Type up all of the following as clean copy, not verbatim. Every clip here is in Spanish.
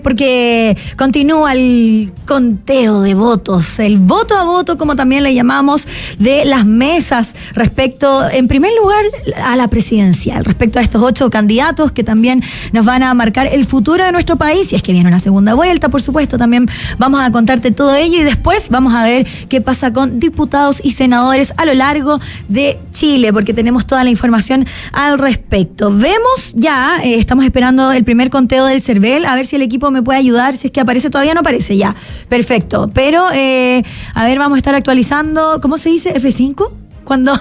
Porque continúa el conteo de votos, el voto a voto, como también le llamamos, de las mesas respecto, en primer lugar, a la presidencial, respecto a estos 8 candidatos que también nos van a marcar el futuro de nuestro país, y es que viene una segunda vuelta, por supuesto, también vamos a contarte todo ello, y después vamos a ver qué pasa con diputados y senadores a lo largo de Chile, porque tenemos toda la información al respecto. Vemos ya, estamos esperando el primer conteo del CERVEL, a ver si el equipo me puede ayudar, si es que aparece, todavía no aparece, ya, perfecto, pero a ver, vamos a estar actualizando, ¿cómo se dice? ¿F5? Cuando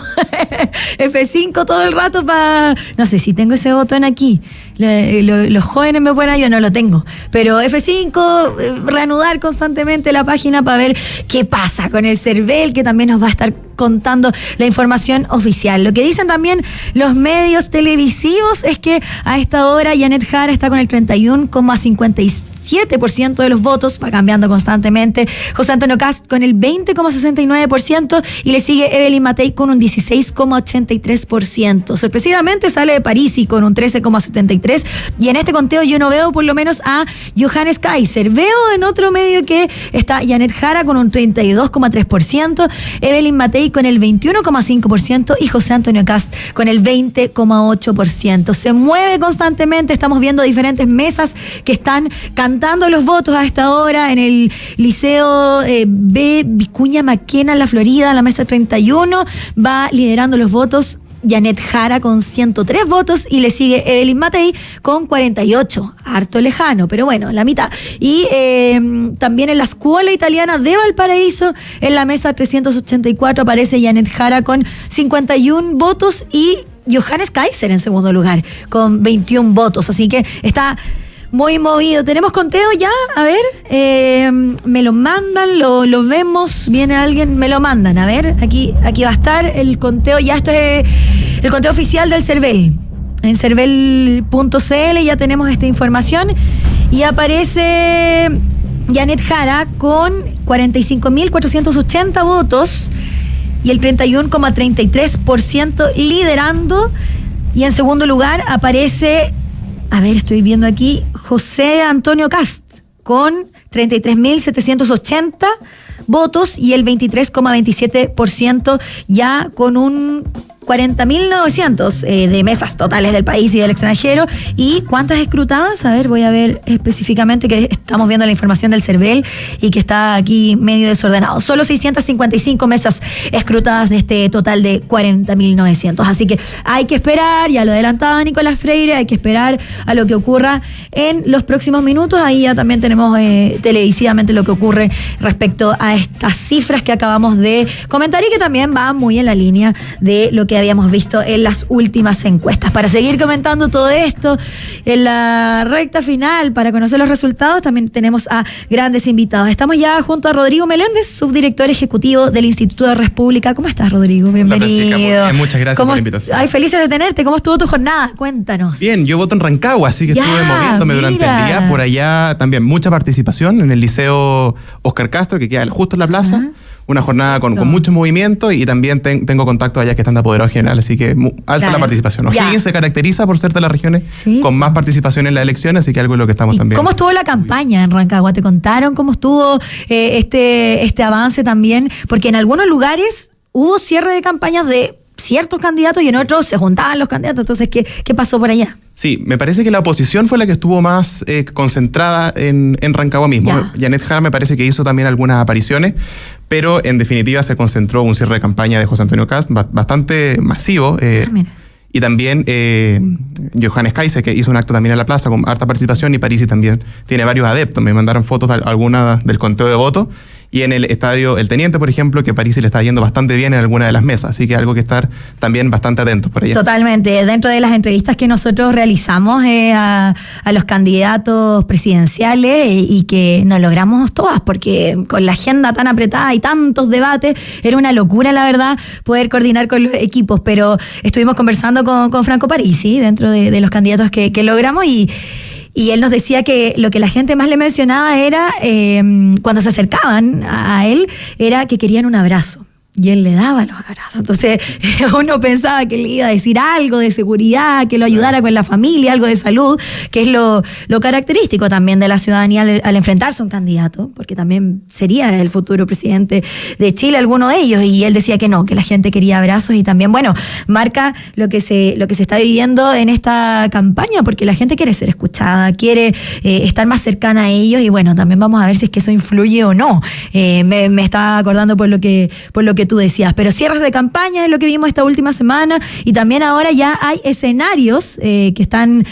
F5 todo el rato para... No sé si tengo ese botón aquí. Los jóvenes me pueden ayudar, no lo tengo. Pero F5, reanudar constantemente la página para ver qué pasa con el CERVEL, que también nos va a estar contando la información oficial. Lo que dicen también los medios televisivos es que a esta hora Janet Jara está con el 31,57% de los votos, va cambiando constantemente. José Antonio Kast con el 20,69% y le sigue Evelyn Matei con un 16,83%. Sorpresivamente sale de Parisi con un 13,73%, y en este conteo yo no veo por lo menos a Johannes Kaiser. Veo en otro medio que está Janet Jara con un 32,3%, Evelyn Matei con el 21,5% y José Antonio Kast con el 20,8%. Se mueve constantemente, estamos viendo diferentes mesas que están cantando los votos a esta hora en el Liceo B. Vicuña Maquena en la Florida, la mesa 31, va liderando los votos Janet Jara con 103 votos y le sigue Evelyn Matei con 48, harto lejano, pero bueno, la mitad. Y también en la Escuela Italiana de Valparaíso, en la mesa 384, aparece Janet Jara con 51 votos y Johannes Kaiser en segundo lugar con 21 votos, así que está muy movido. ¿Tenemos conteo ya? A ver, me lo mandan, lo vemos, viene alguien, me lo mandan. A ver, aquí va a estar el conteo. Ya esto es el conteo oficial del CERVEL. En cervel.cl ya tenemos esta información y aparece Janet Jara con 45.480 votos y el 31,33% liderando. Y en segundo lugar aparece... A ver, estoy viendo aquí, José Antonio Kast con 33.780 votos y el 23,27% ya con un 40.900 de mesas totales del país y del extranjero. ¿Y cuántas escrutadas? A ver, voy a ver específicamente, que estamos viendo la información del CERVEL y que está aquí medio desordenado. Solo 655 mesas escrutadas de este total de 40.900. Así que hay que esperar, ya lo adelantaba Nicolás Freire, hay que esperar a lo que ocurra en los próximos minutos. Ahí ya también tenemos televisivamente lo que ocurre respecto a estas cifras que acabamos de comentar y que también va muy en la línea de lo que habíamos visto en las últimas encuestas. Para seguir comentando todo esto, en la recta final, para conocer los resultados, también tenemos a grandes invitados. Estamos ya junto a Rodrigo Meléndez, subdirector ejecutivo del Instituto de Red Pública. ¿Cómo estás, Rodrigo? Bienvenido. Hola, muchas gracias por la invitación. Ay, felices de tenerte. ¿Cómo estuvo tu jornada? Cuéntanos. Bien, yo voto en Rancagua, así que estuve moviéndome durante el día. Por allá también mucha participación en el Liceo Oscar Castro, que queda justo en la plaza. Ajá. Una jornada con mucho movimiento y también tengo contacto allá que están de apoderado general, así que alta la participación. O'Higgins se caracteriza por ser de las regiones con más participación en las elecciones, así que algo es lo que estamos también. ¿Cómo estuvo la campaña en Rancagua? ¿Te contaron cómo estuvo este avance también? Porque en algunos lugares hubo cierre de campañas de ciertos candidatos y en otros se juntaban los candidatos. Entonces, ¿qué pasó por allá? Sí, me parece que la oposición fue la que estuvo más concentrada en Rancagua mismo. Janet Jara me parece que hizo también algunas apariciones, pero en definitiva se concentró un cierre de campaña de José Antonio Kast bastante masivo. Y también Johannes Kaiser, que hizo un acto también en la plaza con harta participación, y Parisi también tiene varios adeptos. Me mandaron fotos de algunas del conteo de votos. Y en el estadio El Teniente, por ejemplo, que Parisi le está yendo bastante bien en alguna de las mesas. Así que algo que estar también bastante atentos por allá. Totalmente. Dentro de las entrevistas que nosotros realizamos a los candidatos presidenciales y que nos logramos todas, porque con la agenda tan apretada y tantos debates, era una locura, la verdad, poder coordinar con los equipos. Pero estuvimos conversando con Franco Parisi dentro de los candidatos que logramos y él nos decía que lo que la gente más le mencionaba era, cuando se acercaban a él, era que querían un abrazo. Y él le daba los abrazos. Entonces uno pensaba que le iba a decir algo de seguridad, que lo ayudara con la familia, algo de salud, que es lo característico también de la ciudadanía al enfrentarse a un candidato, porque también sería el futuro presidente de Chile, alguno de ellos. Y él decía que no, que la gente quería abrazos y también, bueno, marca lo que se está viviendo en esta campaña, porque la gente quiere ser escuchada, quiere estar más cercana a ellos y bueno, también vamos a ver si es que eso influye o no. Me estaba acordando por lo que tú decías, pero cierres de campaña es lo que vimos esta última semana y también ahora ya hay escenarios que están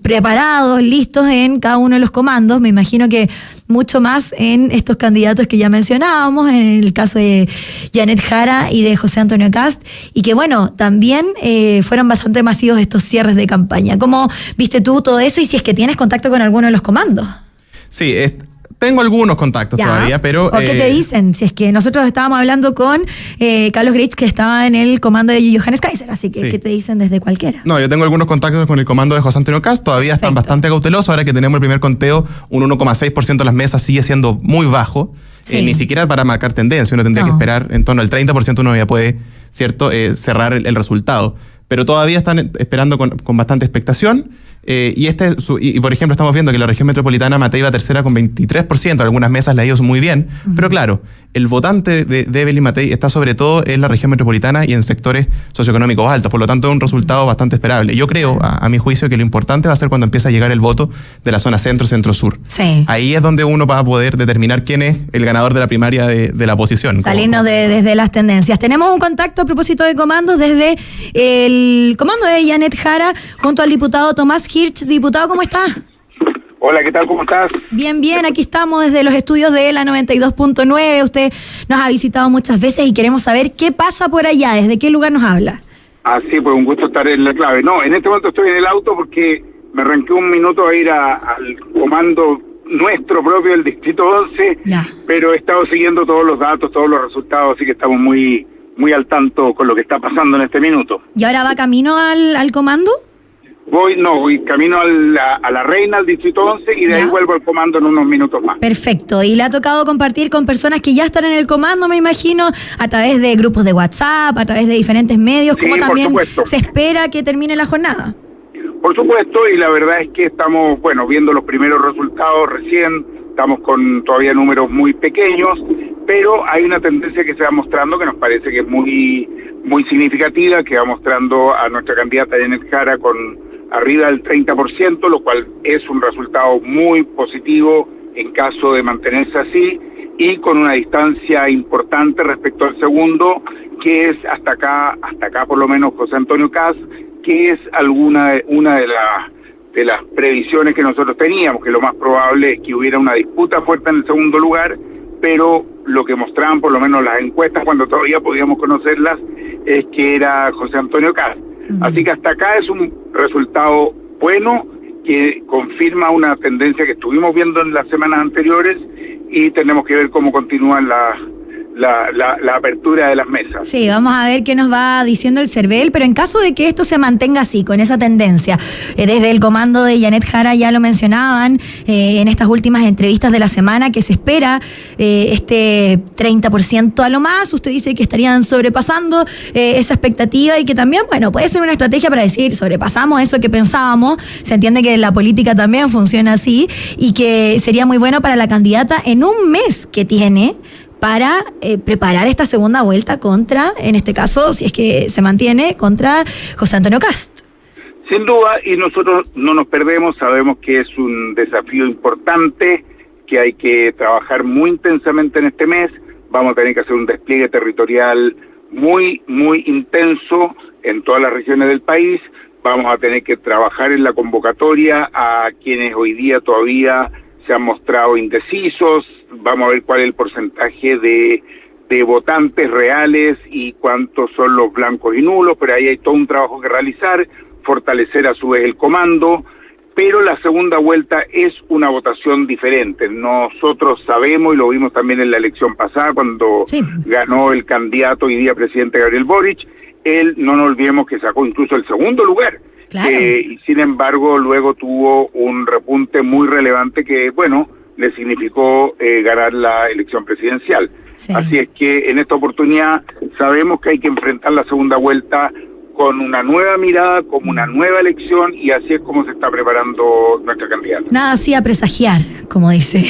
preparados, listos en cada uno de los comandos. Me imagino que mucho más en estos candidatos que ya mencionábamos, en el caso de Janet Jara y de José Antonio Kast, y que bueno, también fueron bastante masivos estos cierres de campaña. ¿Cómo viste tú todo eso y si es que tienes contacto con alguno de los comandos? Sí, tengo algunos contactos todavía, pero... ¿O qué te dicen? Si es que nosotros estábamos hablando con Carlos Grich, que estaba en el comando de Johannes Kaiser, así que sí. ¿Qué te dicen desde cualquiera? No, yo tengo algunos contactos con el comando de José Antonio Kast, todavía están bastante cautelosos, ahora que tenemos el primer conteo, un 1,6% de las mesas sigue siendo muy bajo, sí. Ni siquiera para marcar tendencia, uno tendría que esperar en torno al 30%, uno ya puede, ¿cierto?, cerrar el resultado, pero todavía están esperando con bastante expectación. Y por ejemplo estamos viendo que la región metropolitana Matei va tercera con 23%, algunas mesas le ha ido muy bien, pero claro, el votante de Evelyn Matei está sobre todo en la región metropolitana y en sectores socioeconómicos altos, por lo tanto es un resultado bastante esperable. Yo creo, a mi juicio, que lo importante va a ser cuando empiece a llegar el voto de la zona centro-centro-sur. Sí. Ahí es donde uno va a poder determinar quién es el ganador de la primaria de la oposición. Salirnos desde las tendencias. Tenemos un contacto a propósito de comandos desde el comando de Janet Jara junto al diputado Tomás Hirsch. Diputado, ¿cómo está? Hola, ¿qué tal? ¿Cómo estás? Bien, aquí estamos desde los estudios de la 92.9. Usted nos ha visitado muchas veces y queremos saber qué pasa por allá, desde qué lugar nos habla. Ah, sí, pues un gusto estar en la clave. No, en este momento estoy en el auto porque me arranqué un minuto a ir al comando nuestro propio del Distrito 11, pero he estado siguiendo todos los datos, todos los resultados, así que estamos muy al tanto con lo que está pasando en este minuto. ¿Y ahora va camino al comando? Voy camino a la Reina, al Distrito 11, y de ahí vuelvo al comando en unos minutos más. Perfecto. ¿Y le ha tocado compartir con personas que ya están en el comando, me imagino, a través de grupos de WhatsApp, a través de diferentes medios? Sí, ¿Cómo también supuesto. se espera que termine la jornada? Por supuesto, y la verdad es que estamos, viendo los primeros resultados recién, estamos con todavía números muy pequeños, pero hay una tendencia que se va mostrando que nos parece que es muy significativa, que va mostrando a nuestra candidata Janet Jara con arriba del 30%, lo cual es un resultado muy positivo en caso de mantenerse así, y con una distancia importante respecto al segundo, que es hasta acá por lo menos José Antonio Kast, que es una de las previsiones que nosotros teníamos, que lo más probable es que hubiera una disputa fuerte en el segundo lugar, pero lo que mostraban por lo menos las encuestas cuando todavía podíamos conocerlas es que era José Antonio Kast. Así que hasta acá es un resultado bueno que confirma una tendencia que estuvimos viendo en las semanas anteriores y tenemos que ver cómo continúan la apertura de las mesas. Sí, vamos a ver qué nos va diciendo el CERVEL, pero en caso de que esto se mantenga así, con esa tendencia, desde el comando de Janet Jara ya lo mencionaban en estas últimas entrevistas de la semana, que se espera este 30% a lo más. Usted dice que estarían sobrepasando esa expectativa y que también, puede ser una estrategia para decir, sobrepasamos eso que pensábamos. Se entiende que la política también funciona así y que sería muy bueno para la candidata en un mes que tiene para preparar esta segunda vuelta contra, en este caso, si es que se mantiene, contra José Antonio Kast. Sin duda, y nosotros no nos perdemos, sabemos que es un desafío importante, que hay que trabajar muy intensamente en este mes, vamos a tener que hacer un despliegue territorial muy intenso en todas las regiones del país, vamos a tener que trabajar en la convocatoria a quienes hoy día todavía se han mostrado indecisos, vamos a ver cuál es el porcentaje de votantes reales y cuántos son los blancos y nulos, pero ahí hay todo un trabajo que realizar, fortalecer a su vez el comando, pero la segunda vuelta es una votación diferente. Nosotros sabemos, y lo vimos también en la elección pasada, cuando ganó el candidato hoy día presidente Gabriel Boric, él, no nos olvidemos que sacó incluso el segundo lugar. Claro. Y sin embargo luego tuvo un repunte muy relevante que, le significó ganar la elección presidencial. Sí. Así es que en esta oportunidad sabemos que hay que enfrentar la segunda vuelta con una nueva mirada, como una nueva elección, y así es como se está preparando nuestra candidata. Nada así a presagiar, como dice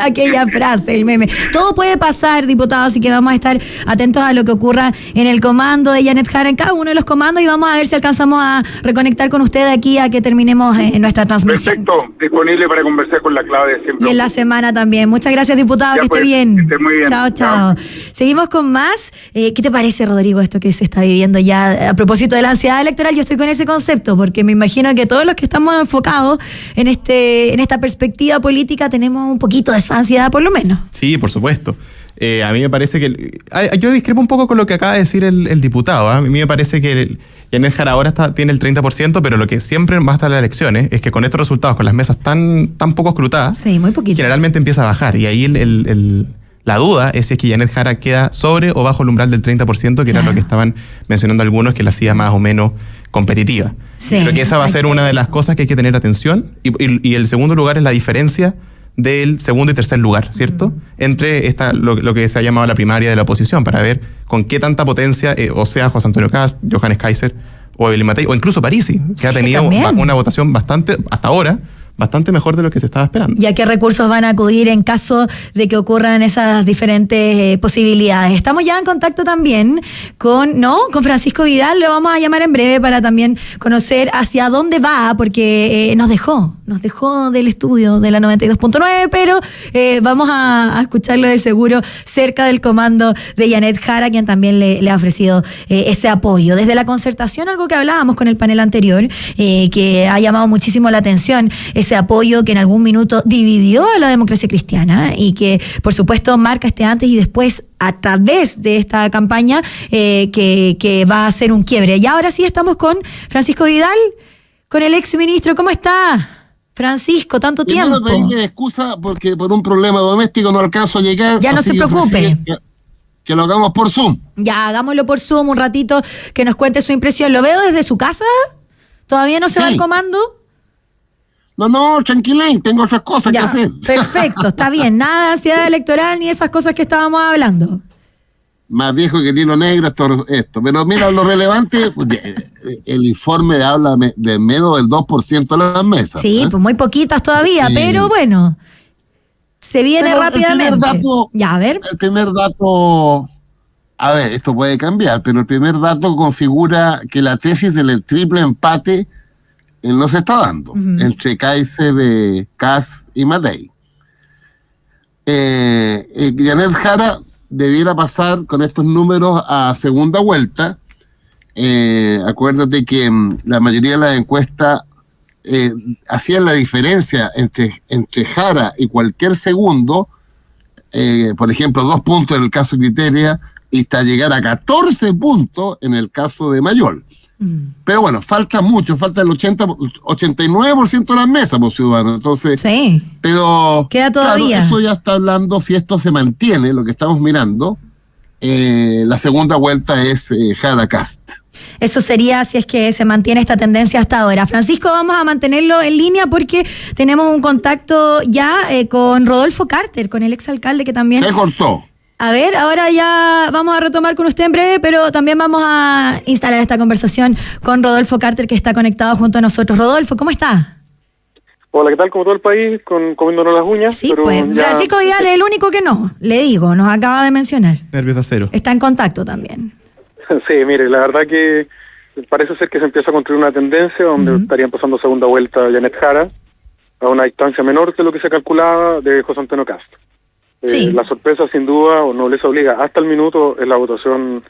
aquella frase, el meme. Todo puede pasar, diputado, así que vamos a estar atentos a lo que ocurra en el comando de Janet Jara, en cada uno de los comandos, y vamos a ver si alcanzamos a reconectar con usted aquí a que terminemos nuestra transmisión. Perfecto, disponible para conversar con la clave de siempre. Y en la semana también. Muchas gracias, diputado, Ya que pues, esté bien. que esté muy bien. Chao, chao. Seguimos con más. ¿Qué te parece, Rodrigo, esto que se está viviendo ya? A propósito de la ansiedad electoral, yo estoy con ese concepto, porque me imagino que todos los que estamos enfocados en esta perspectiva política tenemos un poquito de esa ansiedad, por lo menos. Sí, por supuesto. A mí me parece que... yo discrepo un poco con lo que acaba de decir el diputado. A mí me parece que Janet Jara ahora tiene el 30%, pero lo que siempre basta en las elecciones es que con estos resultados, con las mesas tan poco escrutadas, Sí, muy poquito. generalmente empieza a bajar. Y ahí la duda es si es que Janet Jara queda sobre o bajo el umbral del 30%, que era lo que estaban mencionando algunos, que la hacía más o menos competitiva. Sí, Creo que esa va a ser hay que una de ver las eso. cosas que hay que tener atención. Y el segundo lugar es la diferencia del segundo y tercer lugar, ¿cierto? Entre lo que se ha llamado la primaria de la oposición, para ver con qué tanta potencia, o sea, José Antonio Cast, Johannes Kaiser o Evelyn Matei, o incluso Parisi, que ha tenido también. una votación hasta ahora, bastante mejor de lo que se estaba esperando. ¿Y a qué recursos van a acudir en caso de que ocurran esas diferentes posibilidades? Estamos ya en contacto también con Francisco Vidal, lo vamos a llamar en breve para también conocer hacia dónde va, porque nos dejó del estudio de la 92.9, pero vamos a escucharlo de seguro cerca del comando de Janet Jara, quien también le ha ofrecido ese apoyo. Desde la concertación, algo que hablábamos con el panel anterior, que ha llamado muchísimo la atención, ese apoyo que en algún minuto dividió a la democracia cristiana y que, por supuesto, marca este antes y después a través de esta campaña que va a ser un quiebre. Y ahora sí estamos con Francisco Vidal, con el ex ministro. ¿Cómo está, Francisco? Tanto tiempo. Pedirle excusa porque por un problema doméstico no alcanzo a llegar. Ya no se preocupe. Que lo hagamos por Zoom. Ya, hagámoslo por Zoom un ratito, que nos cuente su impresión. ¿Lo veo desde su casa? ¿Todavía no se va al comando? No, tranquila, tengo otras cosas que Ya, hacer. perfecto, está bien. Nada de ansiedad electoral ni esas cosas que estábamos hablando. Más viejo que el hilo negro esto. Pero mira, lo relevante, el informe habla de menos del 2% de las mesas. Sí, pues muy poquitas todavía, Sí. pero bueno, se viene Pero rápidamente. Ya, a ver. El primer dato, a ver, esto puede cambiar, pero el primer dato configura que la tesis del triple empate no se está dando entre Kaiser, Kass y Matei. Janet Jara debiera pasar con estos números a segunda vuelta. Acuérdate que la mayoría de las encuestas hacían la diferencia entre Jara y cualquier segundo, por ejemplo, 2 puntos en el caso de Criteria y hasta llegar a 14 puntos en el caso de Mayol. Pero bueno, falta mucho, falta el 89% de las mesas, por ciudadanos. Entonces, Sí, pero queda todavía. Claro, eso ya está hablando, si esto se mantiene, lo que estamos mirando, la segunda vuelta es Jara Cast. eso sería si es que se mantiene esta tendencia hasta ahora. Francisco, vamos a mantenerlo en línea porque tenemos un contacto ya con Rodolfo Carter, con el exalcalde que también... Se cortó. A ver, ahora ya vamos a retomar con usted en breve, pero también vamos a instalar esta conversación con Rodolfo Carter, que está conectado junto a nosotros. Rodolfo, ¿cómo está? Hola, ¿qué tal? Como todo el país, comiéndonos las uñas. Sí, pero pues ya... Francisco Vidal es el único que no, le digo, nos acaba de mencionar. Nervios de acero. Está en contacto también. Sí, mire, la verdad que parece ser que se empieza a construir una tendencia donde estarían pasando segunda vuelta Janet Jara a una distancia menor de lo que se calculaba de José Antonio Cast. Sí. La sorpresa, sin duda, o no les obliga hasta el minuto, es la votación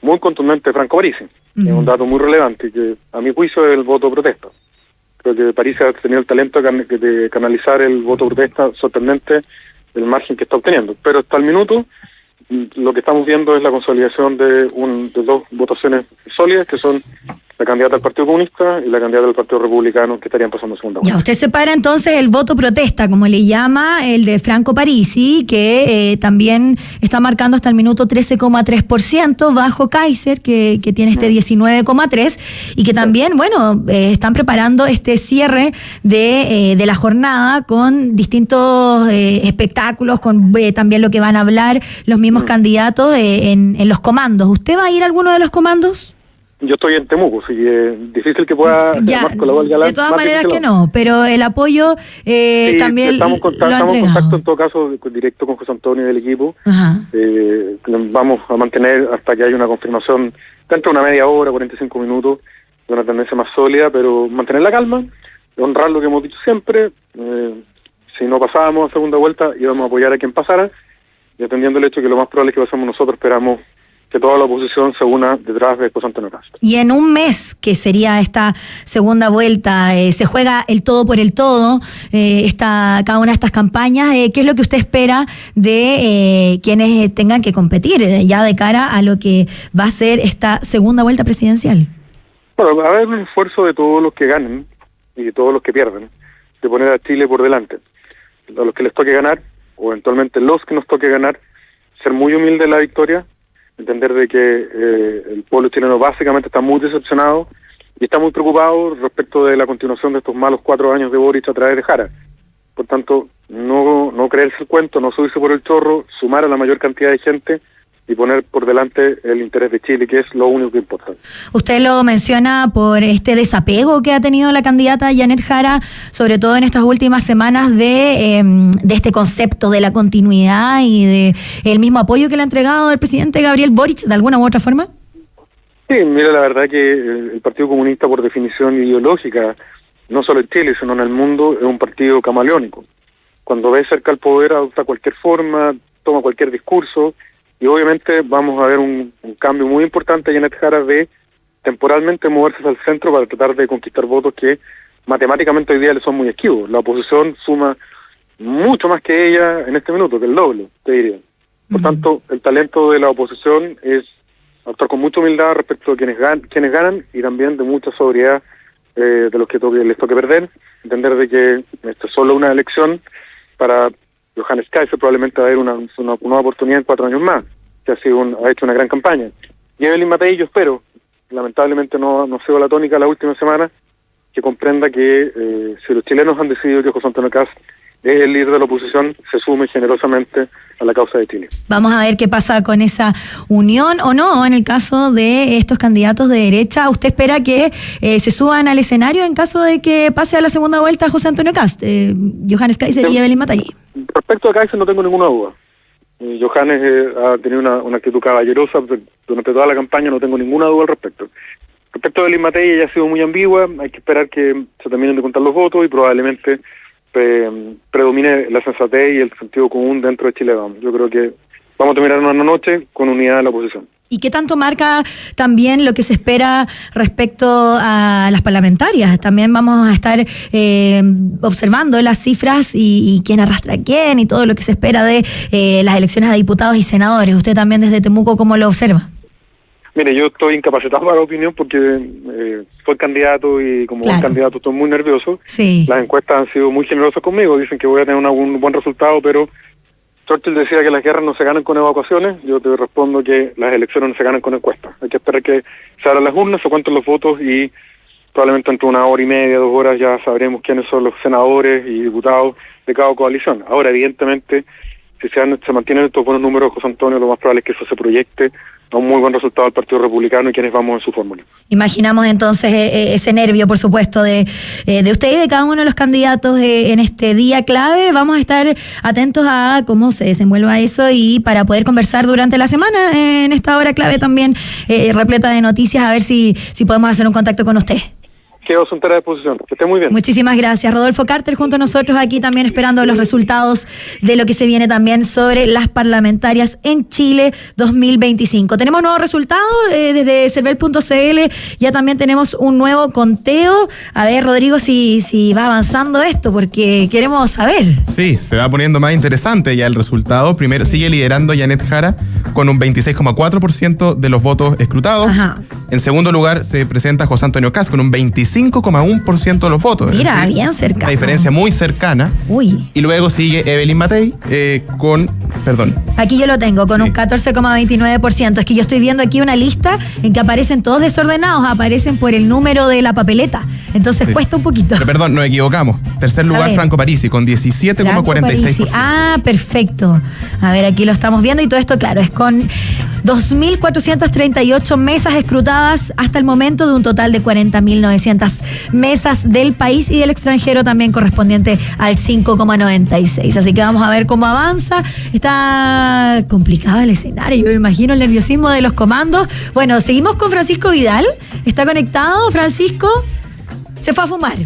muy contundente de Franco Parisi. Es un dato muy relevante, que a mi juicio es el voto protesta. Creo que Parisi ha tenido el talento de canalizar el voto protesta, sorprendente el margen que está obteniendo. Pero hasta el minuto, lo que estamos viendo es la consolidación de 2 votaciones sólidas, que son la candidata del Partido Comunista y la candidata del Partido Republicano, que estarían pasando segunda vuelta. Ya, usted separa entonces el voto protesta, como le llama, el de Franco Parisi, que también está marcando hasta el minuto 13,3%, bajo Kaiser, que tiene este 19,3%, y que también, bueno, están preparando este cierre de la jornada con distintos espectáculos, con también lo que van a hablar los mismos candidatos en los comandos. ¿Usted va a ir a alguno de los comandos? Yo estoy en Temuco, así que es difícil que pueda Marco Laval Galán. De todas maneras que no, pero el apoyo sí, también estamos en contacto en todo caso directo con José Antonio y del equipo. Vamos a mantener hasta que haya una confirmación dentro de una media hora, 45 minutos, de una tendencia más sólida, pero mantener la calma, honrar lo que hemos dicho siempre. Si no pasábamos a segunda vuelta, íbamos a apoyar a quien pasara, y atendiendo el hecho que lo más probable es que pasemos nosotros, esperamos que toda la oposición se una detrás de José Antonio Cast. Y en un mes, que sería esta segunda vuelta, se juega el todo por el todo, cada una de estas campañas. ¿Qué es lo que usted espera de quienes tengan que competir ya de cara a lo que va a ser esta segunda vuelta presidencial? Bueno, va a haber un esfuerzo de todos los que ganen y de todos los que pierden, de poner a Chile por delante. A los que les toque ganar, o eventualmente los que nos toque ganar, ser muy humilde en la victoria, entender de que el pueblo chileno básicamente está muy decepcionado y está muy preocupado respecto de la continuación de estos malos 4 años de Boric a través de Jara. Por tanto, no creerse el cuento, no subirse por el chorro, sumar a la mayor cantidad de gente y poner por delante el interés de Chile, que es lo único que importa. Usted lo menciona por este desapego que ha tenido la candidata Janet Jara, sobre todo en estas últimas semanas, de este concepto de la continuidad y de el mismo apoyo que le ha entregado el presidente Gabriel Boric, de alguna u otra forma. Sí, mira, la verdad que el Partido Comunista, por definición ideológica, no solo en Chile, sino en el mundo, es un partido camaleónico. Cuando ve cerca al poder, adopta cualquier forma, toma cualquier discurso. Y obviamente vamos a ver un cambio muy importante. Janet Jara de temporalmente moverse al centro para tratar de conquistar votos que matemáticamente hoy día le son muy esquivos. La oposición suma mucho más que ella en este minuto, que el doble, te diría. Por tanto, el talento de la oposición es actuar con mucha humildad respecto a quienes ganan y también de mucha sobriedad de los que les toque perder. Entender de que esto es solo una elección para Johannes Kaiser, probablemente va a haber una nueva oportunidad en 4 años más, que ha hecho una gran campaña. Y Evelyn Matei, yo espero, lamentablemente no ha sido la tónica la última semana, que comprenda que si los chilenos han decidido que José Antonio Cast es el líder de la oposición, se sume generosamente a la causa de Chile. Vamos a ver qué pasa con esa unión o no en el caso de estos candidatos de derecha. ¿Usted espera que se suban al escenario en caso de que pase a la segunda vuelta José Antonio Cast, Johannes Kaiser y Evelyn Matei? Respecto a Kaiser no tengo ninguna duda. Johannes ha tenido una actitud caballerosa durante toda la campaña, no tengo ninguna duda al respecto. Respecto a Evelyn Matei, ella ha sido muy ambigua, hay que esperar que se terminen de contar los votos y probablemente predomine la sensatez y el sentido común dentro de Chile Vamos. Yo creo que vamos a terminar una noche con unidad de la oposición. ¿Y qué tanto marca también lo que se espera respecto a las parlamentarias? También vamos a estar observando las cifras y quién arrastra a quién y todo lo que se espera de las elecciones a diputados y senadores. ¿Usted también desde Temuco cómo lo observa? Mire, yo estoy incapacitado para la opinión porque soy candidato y como buen candidato estoy muy nervioso. Sí. Las encuestas han sido muy generosas conmigo, dicen que voy a tener un buen resultado, pero Churchill decía que las guerras no se ganan con evacuaciones. Yo te respondo que las elecciones no se ganan con encuestas. Hay que esperar que se abran las urnas, se cuenten los votos y probablemente entre 1 hora y media, 2 horas ya sabremos quiénes son los senadores y diputados de cada coalición. Ahora, evidentemente, si se mantienen estos buenos números, José Antonio, lo más probable es que eso se proyecte a un muy buen resultado del Partido Republicano y quienes vamos en su fórmula. Imaginamos entonces ese nervio, por supuesto, de usted y de cada uno de los candidatos en este día clave. Vamos a estar atentos a cómo se desenvuelva eso y para poder conversar durante la semana en esta hora clave también repleta de noticias, a ver si podemos hacer un contacto con usted. Quedo a su entera disposición. Que esté muy bien. Muchísimas gracias. Rodolfo Carter junto a nosotros aquí también esperando los resultados de lo que se viene también sobre las parlamentarias en Chile 2025. Tenemos nuevos resultados desde cervel.cl, ya también tenemos un nuevo conteo. A ver, Rodrigo, si va avanzando esto, porque queremos saber. Sí, se va poniendo más interesante ya el resultado. Primero sigue liderando Janet Jara con un 26,4% de los votos escrutados. Ajá. En segundo lugar se presenta José Antonio Kast con un 25,1% de los votos. Mira, decir, bien cercano. Una diferencia muy cercana. Uy. Y luego sigue Evelyn Matei Aquí yo lo tengo, con un 14,29%. Es que yo estoy viendo aquí una lista en que aparecen todos desordenados, aparecen por el número de la papeleta. Entonces cuesta un poquito. Pero perdón, nos equivocamos. Tercer lugar, Franco Parisi, con 17,46%. Ah, perfecto. A ver, aquí lo estamos viendo y todo esto, claro, es con 2.438 mesas escrutadas hasta el momento, de un total de 40.900 mesas del país y del extranjero, también correspondiente al 5,96. Así que vamos a ver cómo avanza. Está complicado el escenario, yo me imagino el nerviosismo de los comandos. Bueno, seguimos con Francisco Vidal. ¿Está conectado, Francisco? Se fue a fumar.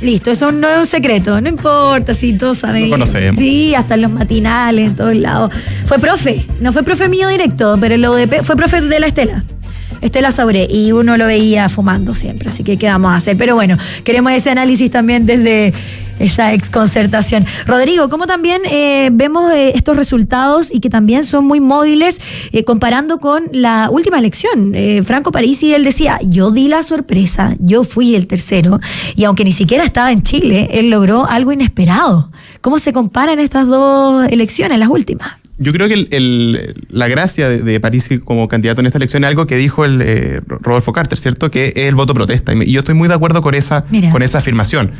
Listo, eso no es un secreto, no importa, si todos saben. Lo conocemos. Sí, hasta en los matinales, en todos lados. Fue profe, no fue profe mío directo, pero el UDP fue profe de la Estela Sauré, y uno lo veía fumando siempre, así que ¿qué vamos a hacer? Pero bueno, queremos ese análisis también desde esa exconcertación. Rodrigo, ¿cómo también vemos estos resultados y que también son muy móviles comparando con la última elección? Franco Parisi, él decía, yo di la sorpresa, yo fui el tercero, y aunque ni siquiera estaba en Chile, él logró algo inesperado. ¿Cómo se comparan estas dos elecciones, las últimas? Yo creo que la gracia de Parisi como candidato en esta elección es algo que dijo Rodolfo Carter, ¿cierto? Que es el voto protesta. Y yo estoy muy de acuerdo con esa afirmación.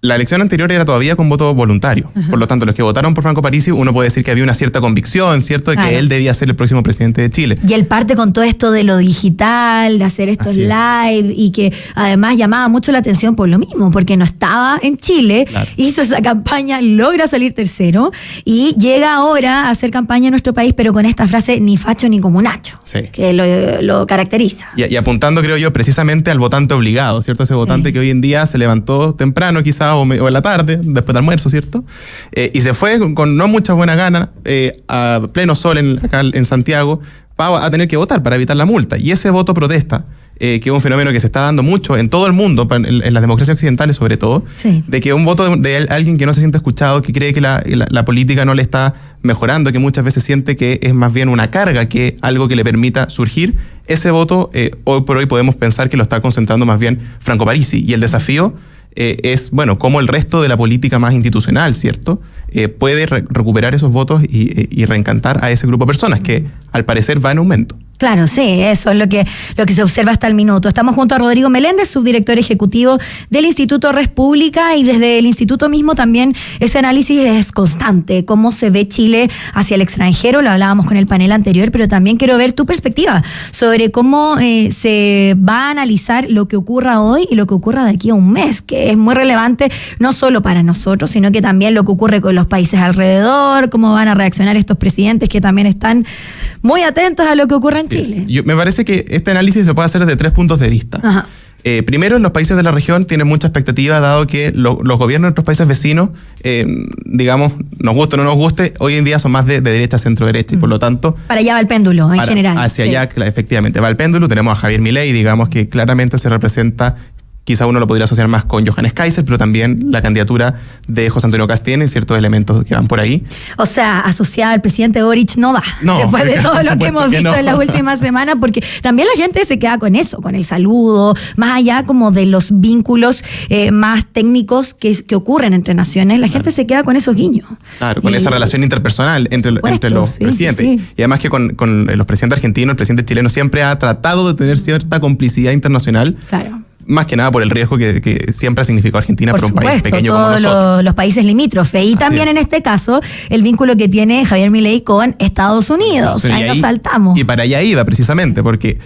La elección anterior era todavía con voto voluntario. Uh-huh. Por lo tanto, los que votaron por Franco Parisi, uno puede decir que había una cierta convicción, ¿cierto? De que él debía ser el próximo presidente de Chile. Y él parte con todo esto de lo digital, de hacer estos live, y que además llamaba mucho la atención por lo mismo, porque no estaba en Chile, hizo esa campaña, logra salir tercero, y llega ahora a hacer campaña en nuestro país, pero con esta frase, ni facho ni comunacho, que lo caracteriza. Y apuntando, creo yo, precisamente al votante obligado, ¿cierto? Ese votante que hoy en día se levantó temprano, quizás, o en la tarde, después del almuerzo, ¿cierto? Y se fue con no mucha buena gana, a pleno sol acá en Santiago, a tener que votar para evitar la multa. Y ese voto protesta, que es un fenómeno que se está dando mucho en todo el mundo, en las democracias occidentales sobre todo, de que un voto de alguien que no se siente escuchado, que cree que la política no le está mejorando, que muchas veces siente que es más bien una carga que algo que le permita surgir, ese voto hoy por hoy podemos pensar que lo está concentrando más bien Franco Parisi. Y el desafío es, bueno, cómo el resto de la política más institucional, ¿cierto?, puede recuperar esos votos y reencantar a ese grupo de personas que al parecer va en aumento. Claro, sí, eso es lo que se observa hasta el minuto. Estamos junto a Rodrigo Meléndez, subdirector ejecutivo del Instituto Res Pública, y desde el instituto mismo también ese análisis es constante, cómo se ve Chile hacia el extranjero, lo hablábamos con el panel anterior, pero también quiero ver tu perspectiva sobre cómo se va a analizar lo que ocurra hoy y lo que ocurra de aquí a un mes, que es muy relevante no solo para nosotros, sino que también lo que ocurre con los países alrededor, cómo van a reaccionar estos presidentes que también están muy atentos a lo que ocurre en Chile. Me parece que este análisis se puede hacer desde 3 puntos de vista. Ajá. Primero, los países de la región tienen mucha expectativa, dado que los gobiernos de nuestros países vecinos, digamos, nos guste o no nos guste, hoy en día son más de derecha, centro-derecha, y por lo tanto... Para allá va el péndulo, en general. Hacia allá, efectivamente, va el péndulo. Tenemos a Javier Milei, digamos, que claramente se representa... Quizá uno lo podría asociar más con Johannes Kaiser, pero también la candidatura de José Antonio Kast tiene ciertos elementos que van por ahí. O sea, asociada al presidente Boric no va. No, después de todo lo que hemos visto en las últimas semanas, porque también la gente se queda con eso, con el saludo, más allá como de los vínculos más técnicos que ocurren entre naciones, la gente se queda con esos guiños. Claro, con esa relación interpersonal entre los presidentes. Sí. Y además que con los presidentes argentinos, el presidente chileno siempre ha tratado de tener cierta complicidad internacional. Claro. Más que nada por el riesgo que siempre ha significado Argentina para un país pequeño como nosotros. Todos los países limítrofes. Y también en este caso, el vínculo que tiene Javier Milei con Estados Unidos. Ahí nos saltamos. Y para allá iba precisamente, porque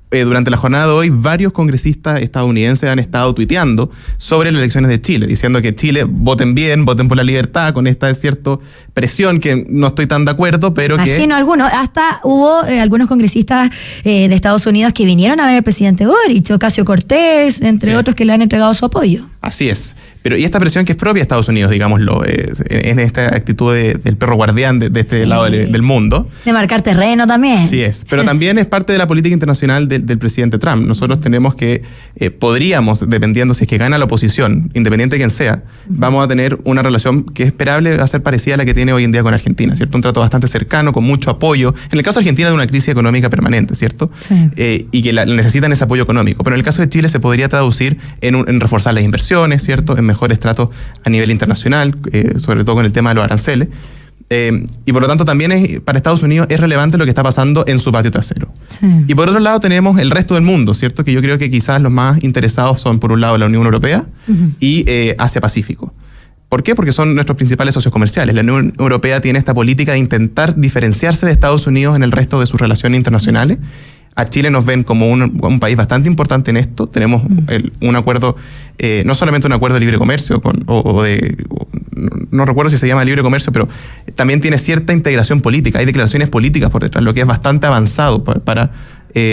durante la jornada de hoy varios congresistas estadounidenses han estado tuiteando sobre las elecciones de Chile, diciendo que Chile voten bien, voten por la libertad, con esta cierta presión que no estoy tan de acuerdo, pero Imagino algunos, hasta hubo algunos congresistas de Estados Unidos que vinieron a ver al presidente Boric, Ocasio Cortés, entre otros, que le han entregado su apoyo. Así es. Pero y esta presión que es propia de Estados Unidos, digámoslo, en esta actitud del perro guardián de este lado del mundo. De marcar terreno también. Sí es, pero también es parte de la política internacional del presidente Trump. Nosotros tenemos que, podríamos, dependiendo si es que gana la oposición, independiente de quién sea, vamos a tener una relación que es esperable a ser parecida a la que tiene tiene hoy en día con Argentina, ¿cierto? Un trato bastante cercano, con mucho apoyo. En el caso de Argentina, de una crisis económica permanente, ¿cierto? Sí. Y que necesitan ese apoyo económico. Pero en el caso de Chile se podría traducir en reforzar las inversiones, ¿cierto? En mejores tratos a nivel internacional, sobre todo con el tema de los aranceles. Y por lo tanto también para Estados Unidos es relevante lo que está pasando en su patio trasero. Sí. Y por otro lado tenemos el resto del mundo, ¿cierto? Que yo creo que quizás los más interesados son por un lado la Unión Europea y Asia-Pacífico. ¿Por qué? Porque son nuestros principales socios comerciales. La Unión Europea tiene esta política de intentar diferenciarse de Estados Unidos en el resto de sus relaciones internacionales. A Chile nos ven como un país bastante importante en esto. Tenemos un acuerdo, no solamente un acuerdo de libre comercio, no recuerdo si se llama libre comercio, pero también tiene cierta integración política. Hay declaraciones políticas por detrás, lo que es bastante avanzado para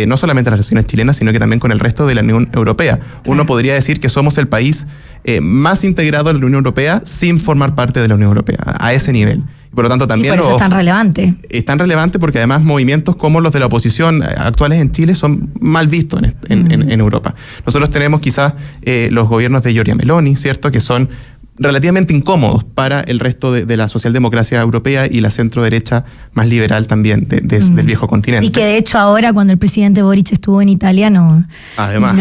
no solamente las relaciones chilenas, sino que también con el resto de la Unión Europea. Uno podría decir que somos el país más integrado de la Unión Europea sin formar parte de la Unión Europea, a ese nivel. Por lo tanto, también y por eso es tan relevante. Es tan relevante porque además movimientos como los de la oposición actuales en Chile son mal vistos en Europa. Nosotros tenemos quizás los gobiernos de Giorgia Meloni, ¿cierto?, que son relativamente incómodos para el resto de la socialdemocracia europea y la centro-derecha más liberal también del viejo continente. Y que de hecho ahora cuando el presidente Boric estuvo en Italia no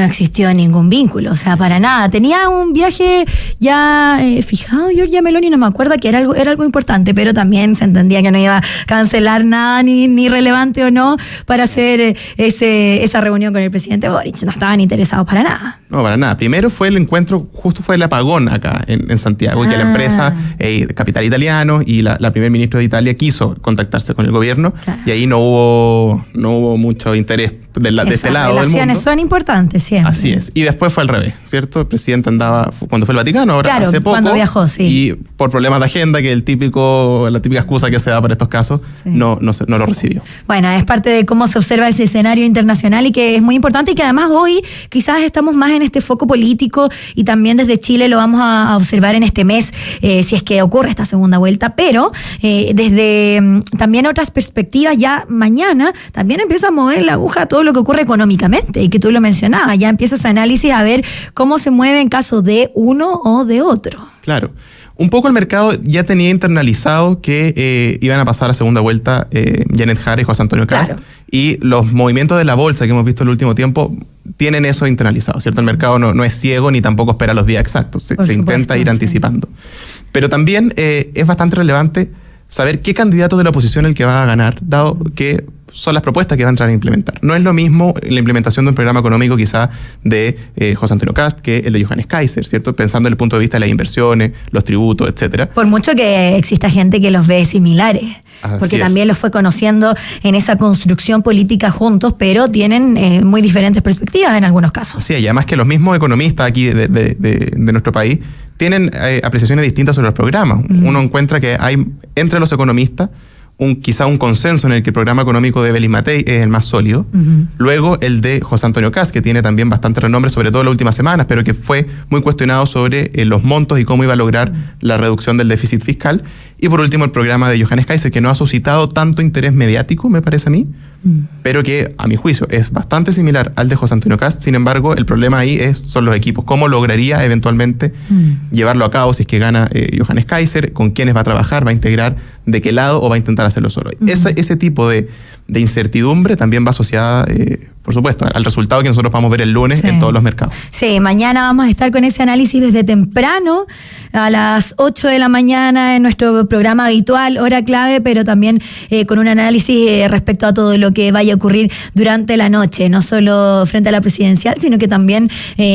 existió ningún vínculo, o sea, para nada. Tenía un viaje ya fijado Giorgia Meloni, no me acuerdo, que era algo importante, pero también se entendía que no iba a cancelar nada ni relevante o no para hacer esa reunión con el presidente Boric. No estaban interesados para nada. No, para nada. Primero fue el encuentro, justo fue el apagón acá en Santiago, que la empresa, capital italiano, y la primer ministra de Italia quiso contactarse con el gobierno, y ahí no hubo mucho interés de este lado del mundo. Las relaciones son importantes siempre. Así es. Y después fue al revés, ¿cierto? El presidente andaba, cuando fue al Vaticano, ahora hace poco. Cuando viajó, sí. Y por problemas de agenda, que la típica excusa que se da para estos casos, no lo recibió. Bueno, es parte de cómo se observa ese escenario internacional y que es muy importante y que además hoy quizás estamos más en este foco político y también desde Chile lo vamos a observar en este mes, si es que ocurre esta segunda vuelta, pero desde también otras perspectivas, ya mañana también empieza a mover la aguja todo lo que ocurre económicamente, y que tú lo mencionabas, ya empieza ese análisis a ver cómo se mueve en caso de uno o de otro. Claro. Un poco el mercado ya tenía internalizado que iban a pasar a segunda vuelta Janet Jara y José Antonio Kast, y los movimientos de la bolsa que hemos visto en el último tiempo tienen eso internalizado, ¿cierto? El mercado no es ciego ni tampoco espera los días exactos, se intenta ir anticipando. Pero también es bastante relevante saber qué candidato de la oposición es el que va a ganar, dado que son las propuestas que va a entrar a implementar. No es lo mismo la implementación de un programa económico quizá de José Antonio Kast que el de Johannes Kaiser, ¿cierto? Pensando desde el punto de vista de las inversiones, los tributos, etcétera. Por mucho que exista gente que los ve similares. Porque también los fue conociendo en esa construcción política juntos, pero tienen muy diferentes perspectivas en algunos casos. Sí, y además que los mismos economistas aquí de nuestro país tienen apreciaciones distintas sobre los programas. Uno encuentra que hay entre los economistas quizá un consenso en el que el programa económico de Evelyn Matei es el más sólido. Luego el de José Antonio Kast, que tiene también bastante renombre, sobre todo en las últimas semanas, pero que fue muy cuestionado sobre los montos y cómo iba a lograr la reducción del déficit fiscal. Y por último el programa de Johannes Kaiser, que no ha suscitado tanto interés mediático, me parece a mí, pero que a mi juicio es bastante similar al de José Antonio Kast. Sin embargo, el problema ahí son los equipos. ¿Cómo lograría eventualmente llevarlo a cabo si es que gana Johannes Kaiser? ¿Con quiénes va a trabajar? ¿Va a integrar de qué lado o va a intentar hacerlo solo? Ese tipo de incertidumbre también va asociada, por supuesto, al resultado que nosotros vamos a ver el lunes en todos los mercados. Sí, mañana vamos a estar con ese análisis desde temprano, a las 8 de la mañana en nuestro programa habitual, Hora Clave, pero también con un análisis respecto a todo lo que vaya a ocurrir durante la noche, no solo frente a la presidencial, sino que también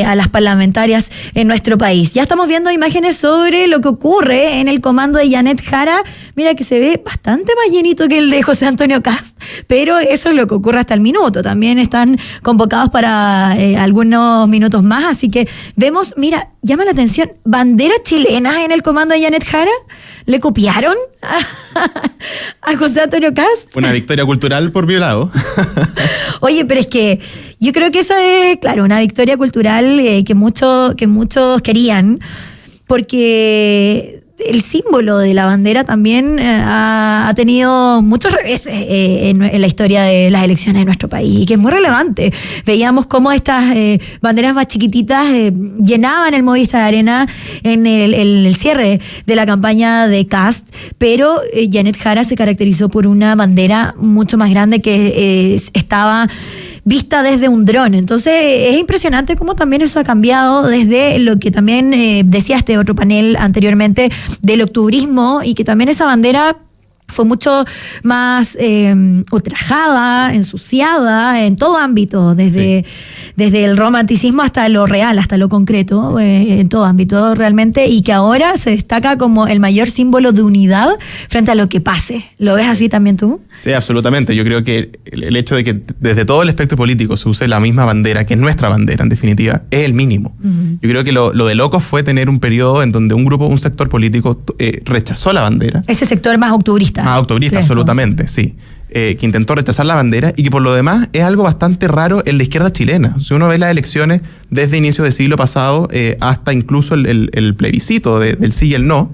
a las parlamentarias en nuestro país. Ya estamos viendo imágenes sobre lo que ocurre en el comando de Janet Jara. Mira que se ve bastante más llenito que el de José Antonio Kast, pero eso es lo que ocurre hasta el minuto. También están convocados para algunos minutos más, así que vemos, mira, llama la atención, banderas chilenas en el comando de Janet Jara. ¿Le copiaron a José Antonio Kast? Una victoria cultural por violado. Oye, pero es que yo creo que esa es, claro, una victoria cultural que muchos querían, porque el símbolo de la bandera también ha tenido muchos reveses en la historia de las elecciones de nuestro país, y que es muy relevante. Veíamos cómo estas banderas más chiquititas llenaban el Movistar Arena en el cierre de la campaña de Kast, pero Janet Jara se caracterizó por una bandera mucho más grande que estaba vista desde un dron. Entonces es impresionante cómo también eso ha cambiado desde lo que también decía este otro panel anteriormente del octubrismo, y que también esa bandera fue mucho más ultrajada, ensuciada en todo ámbito, desde el romanticismo hasta lo real, hasta lo concreto, en todo ámbito realmente, y que ahora se destaca como el mayor símbolo de unidad frente a lo que pase. ¿Lo ves así también tú? Sí, absolutamente. Yo creo que el hecho de que desde todo el espectro político se use la misma bandera, que es nuestra bandera en definitiva, es el mínimo. Uh-huh. Yo creo que lo de locos fue tener un periodo en donde un sector político rechazó la bandera. Ese sector más octubrista. Más octubrista, absolutamente, sí. Que intentó rechazar la bandera, y que por lo demás es algo bastante raro en la izquierda chilena. Si uno ve las elecciones desde inicios del siglo pasado hasta incluso el plebiscito del sí y el no,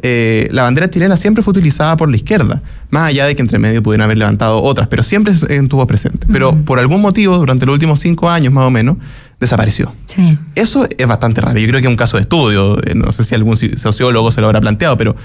la bandera chilena siempre fue utilizada por la izquierda, más allá de que entre medio pudieran haber levantado otras, pero siempre estuvo presente. Pero por algún motivo, durante los últimos 5 años más o menos, desapareció. Sí. Eso es bastante raro. Yo creo que es un caso de estudio, no sé si algún sociólogo se lo habrá planteado, pero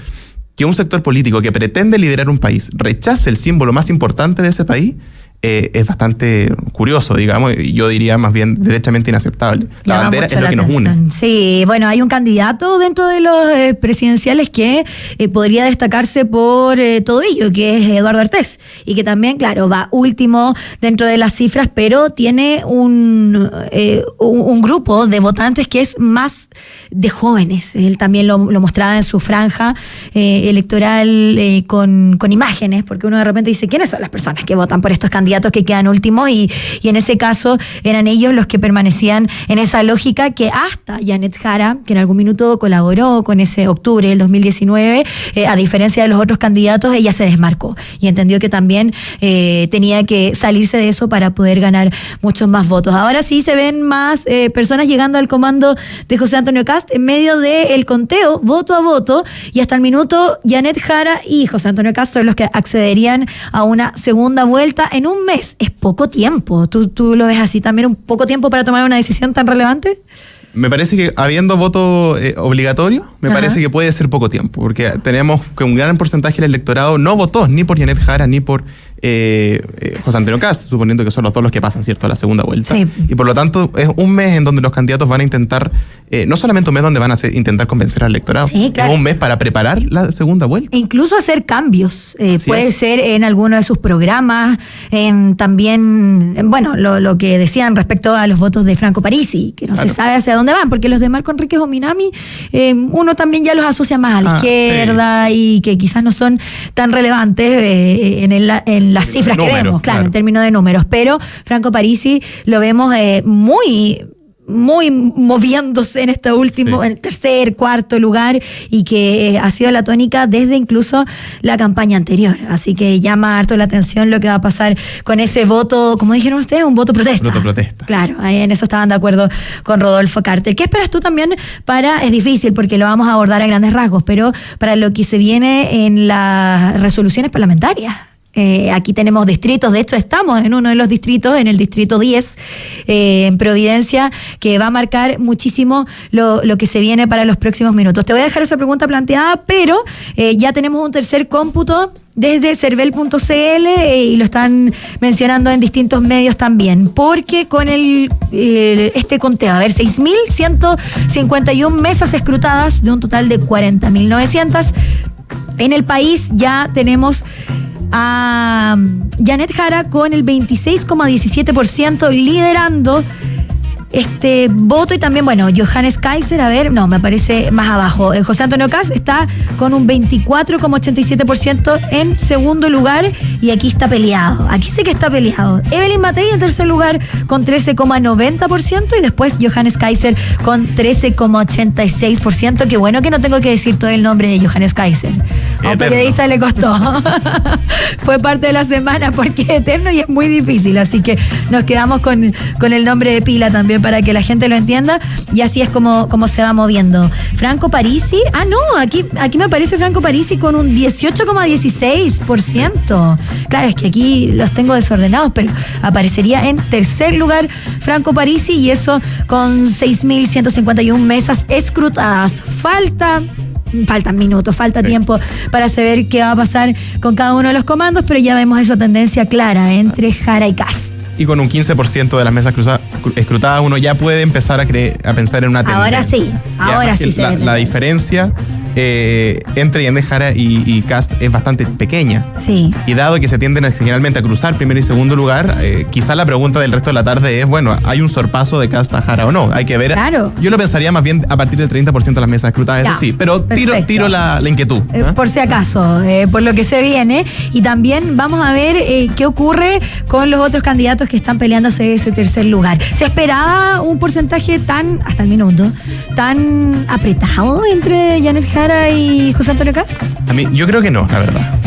que un sector político que pretende liderar un país rechace el símbolo más importante de ese país es bastante curioso, digamos, y yo diría más bien derechamente inaceptable. La bandera es lo que nos une. Sí, bueno, hay un candidato dentro de los presidenciales que podría destacarse por todo ello, que es Eduardo Artés, y que también, claro, va último dentro de las cifras, pero tiene un grupo de votantes que es más de jóvenes. Él también lo mostraba en su franja electoral con imágenes, porque uno de repente dice, ¿quiénes son las personas que votan por estos candidatos que quedan últimos? Y en ese caso eran ellos los que permanecían en esa lógica, que hasta Janet Jara, que en algún minuto colaboró con ese octubre del 2019, a diferencia de los otros candidatos, ella se desmarcó y entendió que también tenía que salirse de eso para poder ganar muchos más votos. Ahora sí se ven más personas llegando al comando de José Antonio Kast en medio del conteo voto a voto, y hasta el minuto Janet Jara y José Antonio Kast son los que accederían a una segunda vuelta en un mes. Es poco tiempo. ¿Tú lo ves así también, un poco tiempo para tomar una decisión tan relevante? Me parece que habiendo voto obligatorio, parece que puede ser poco tiempo, porque tenemos que un gran porcentaje del electorado no votó ni por Janet Jara ni por José Antonio Kast, suponiendo que son los dos los que pasan, ¿cierto?, a la segunda vuelta. Sí. Y por lo tanto es un mes en donde los candidatos van a intentar, no solamente un mes donde van a intentar convencer al electorado, sí, claro, es un mes para preparar la segunda vuelta. E incluso hacer cambios, puede ser en alguno de sus programas, también, bueno, lo que decían respecto a los votos de Franco Parisi, que no se sabe hacia dónde van, porque los de Marco Enríquez o Minami, uno también ya los asocia más a la izquierda, sí, y que quizás no son tan relevantes en las cifras que vemos, claro, en términos de números, pero Franco Parisi lo vemos muy moviéndose en este último, en el tercer, cuarto lugar, y que ha sido la tónica desde incluso la campaña anterior. Así que llama harto la atención lo que va a pasar con ese voto, como dijeron ustedes, un voto protesta. Voto protesta. Claro, ahí en eso estaban de acuerdo con Rodolfo Carter. ¿Qué esperas tú también es difícil porque lo vamos a abordar a grandes rasgos, pero para lo que se viene en las resoluciones parlamentarias? Aquí tenemos distritos, de hecho estamos en uno de los distritos, en el distrito 10, en Providencia, que va a marcar muchísimo lo que se viene para los próximos minutos. Te voy a dejar esa pregunta planteada, pero ya tenemos un tercer cómputo desde cervel.cl y lo están mencionando en distintos medios también, porque con este conteo, 6.151 mesas escrutadas de un total de 40.900, en el país ya tenemos a Janet Jara con el 26,17% liderando este voto, y también, bueno, Johannes Kaiser, me parece más abajo. José Antonio Kast está con un 24,87% en segundo lugar, y aquí está peleado. Aquí sí que está peleado. Evelyn Matei en tercer lugar con 13,90%, y después Johannes Kaiser con 13,86%. Qué bueno que no tengo que decir todo el nombre de Johannes Kaiser. A un periodista le costó. Fue parte de la semana porque es eterno y es muy difícil. Así que nos quedamos con el nombre de pila también para que la gente lo entienda. Y así es como se va moviendo. Franco Parisi. Ah, no, aquí me aparece Franco Parisi con un 18,16%. Claro, es que aquí los tengo desordenados, pero aparecería en tercer lugar Franco Parisi y eso con 6.151 mesas escrutadas. Faltan minutos, falta tiempo para saber qué va a pasar con cada uno de los comandos, pero ya vemos esa tendencia clara entre Jara y Kast. Y con un 15% de las mesas escrutadas uno ya puede empezar a pensar en una tendencia. Ahora sí. La diferencia entre Janet Jara y Kast es bastante pequeña. Sí. Y dado que se tienden generalmente a cruzar primero y segundo lugar, quizá la pregunta del resto de la tarde es, bueno, ¿hay un sorpaso de Kast a Jara o no? Hay que ver. Claro. Yo lo pensaría más bien a partir del 30% de las mesas escrutadas, eso sí, pero tiro la inquietud. Por si acaso, por lo que se viene. Y también vamos a ver qué ocurre con los otros candidatos que están peleándose ese tercer lugar. ¿Se esperaba un porcentaje hasta el minuto, tan apretado entre Janet Jara y José Antonio Kast? Yo creo que no, la verdad.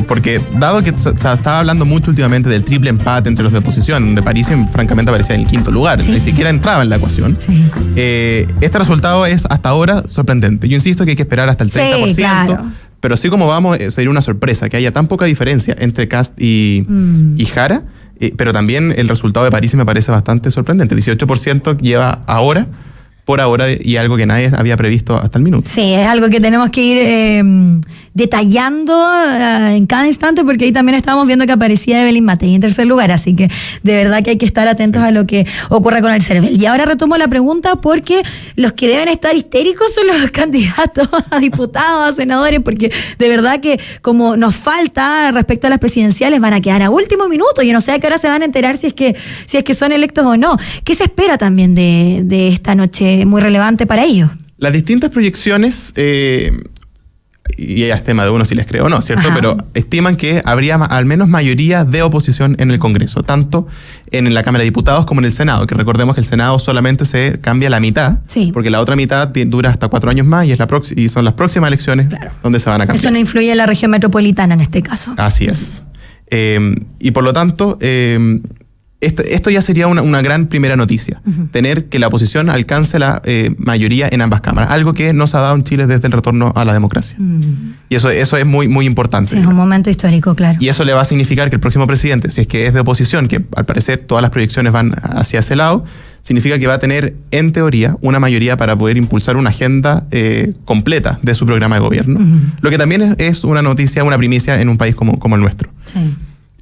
Porque dado que se estaba hablando mucho últimamente del triple empate entre los de oposición, donde Parisi francamente aparecía en el quinto lugar, ni siquiera entraba en la ecuación. Sí. Este resultado es hasta ahora sorprendente. Yo insisto que hay que esperar hasta el 30%. Sí, claro. Pero así como vamos, sería una sorpresa que haya tan poca diferencia entre Kast y Jara. Pero también el resultado de Parisi me parece bastante sorprendente. 18% lleva por ahora, y algo que nadie había previsto hasta el minuto. Sí, es algo que tenemos que ir detallando en cada instante, porque ahí también estábamos viendo que aparecía Evelyn Matei en tercer lugar, así que de verdad que hay que estar atentos a lo que ocurre con el CERVEL. Y ahora retomo la pregunta porque los que deben estar histéricos son los candidatos a diputados, a senadores, porque de verdad que como nos falta respecto a las presidenciales, van a quedar a último minuto. Yo no sé a qué hora se van a enterar si es que son electos o no. ¿Qué se espera también de esta noche muy relevante para ellos? Las distintas proyecciones, y ya es tema de uno si les creo o no, ¿cierto? Ajá. Pero estiman que habría al menos mayoría de oposición en el Congreso, tanto en la Cámara de Diputados como en el Senado, que recordemos que el Senado solamente se cambia la mitad, porque la otra mitad dura hasta 4 años más y son las próximas elecciones donde se van a cambiar. Eso no influye en la región metropolitana en este caso. Así es. Y por lo tanto, esto ya sería una gran primera noticia, tener que la oposición alcance la mayoría en ambas cámaras, algo que no se ha dado en Chile desde el retorno a la democracia. Y eso es muy, muy importante. Sí, es un momento histórico, claro. Y eso le va a significar que el próximo presidente, si es que es de oposición, que al parecer todas las proyecciones van hacia ese lado, significa que va a tener, en teoría, una mayoría para poder impulsar una agenda completa de su programa de gobierno. Lo que también es una noticia, una primicia en un país como el nuestro. Sí.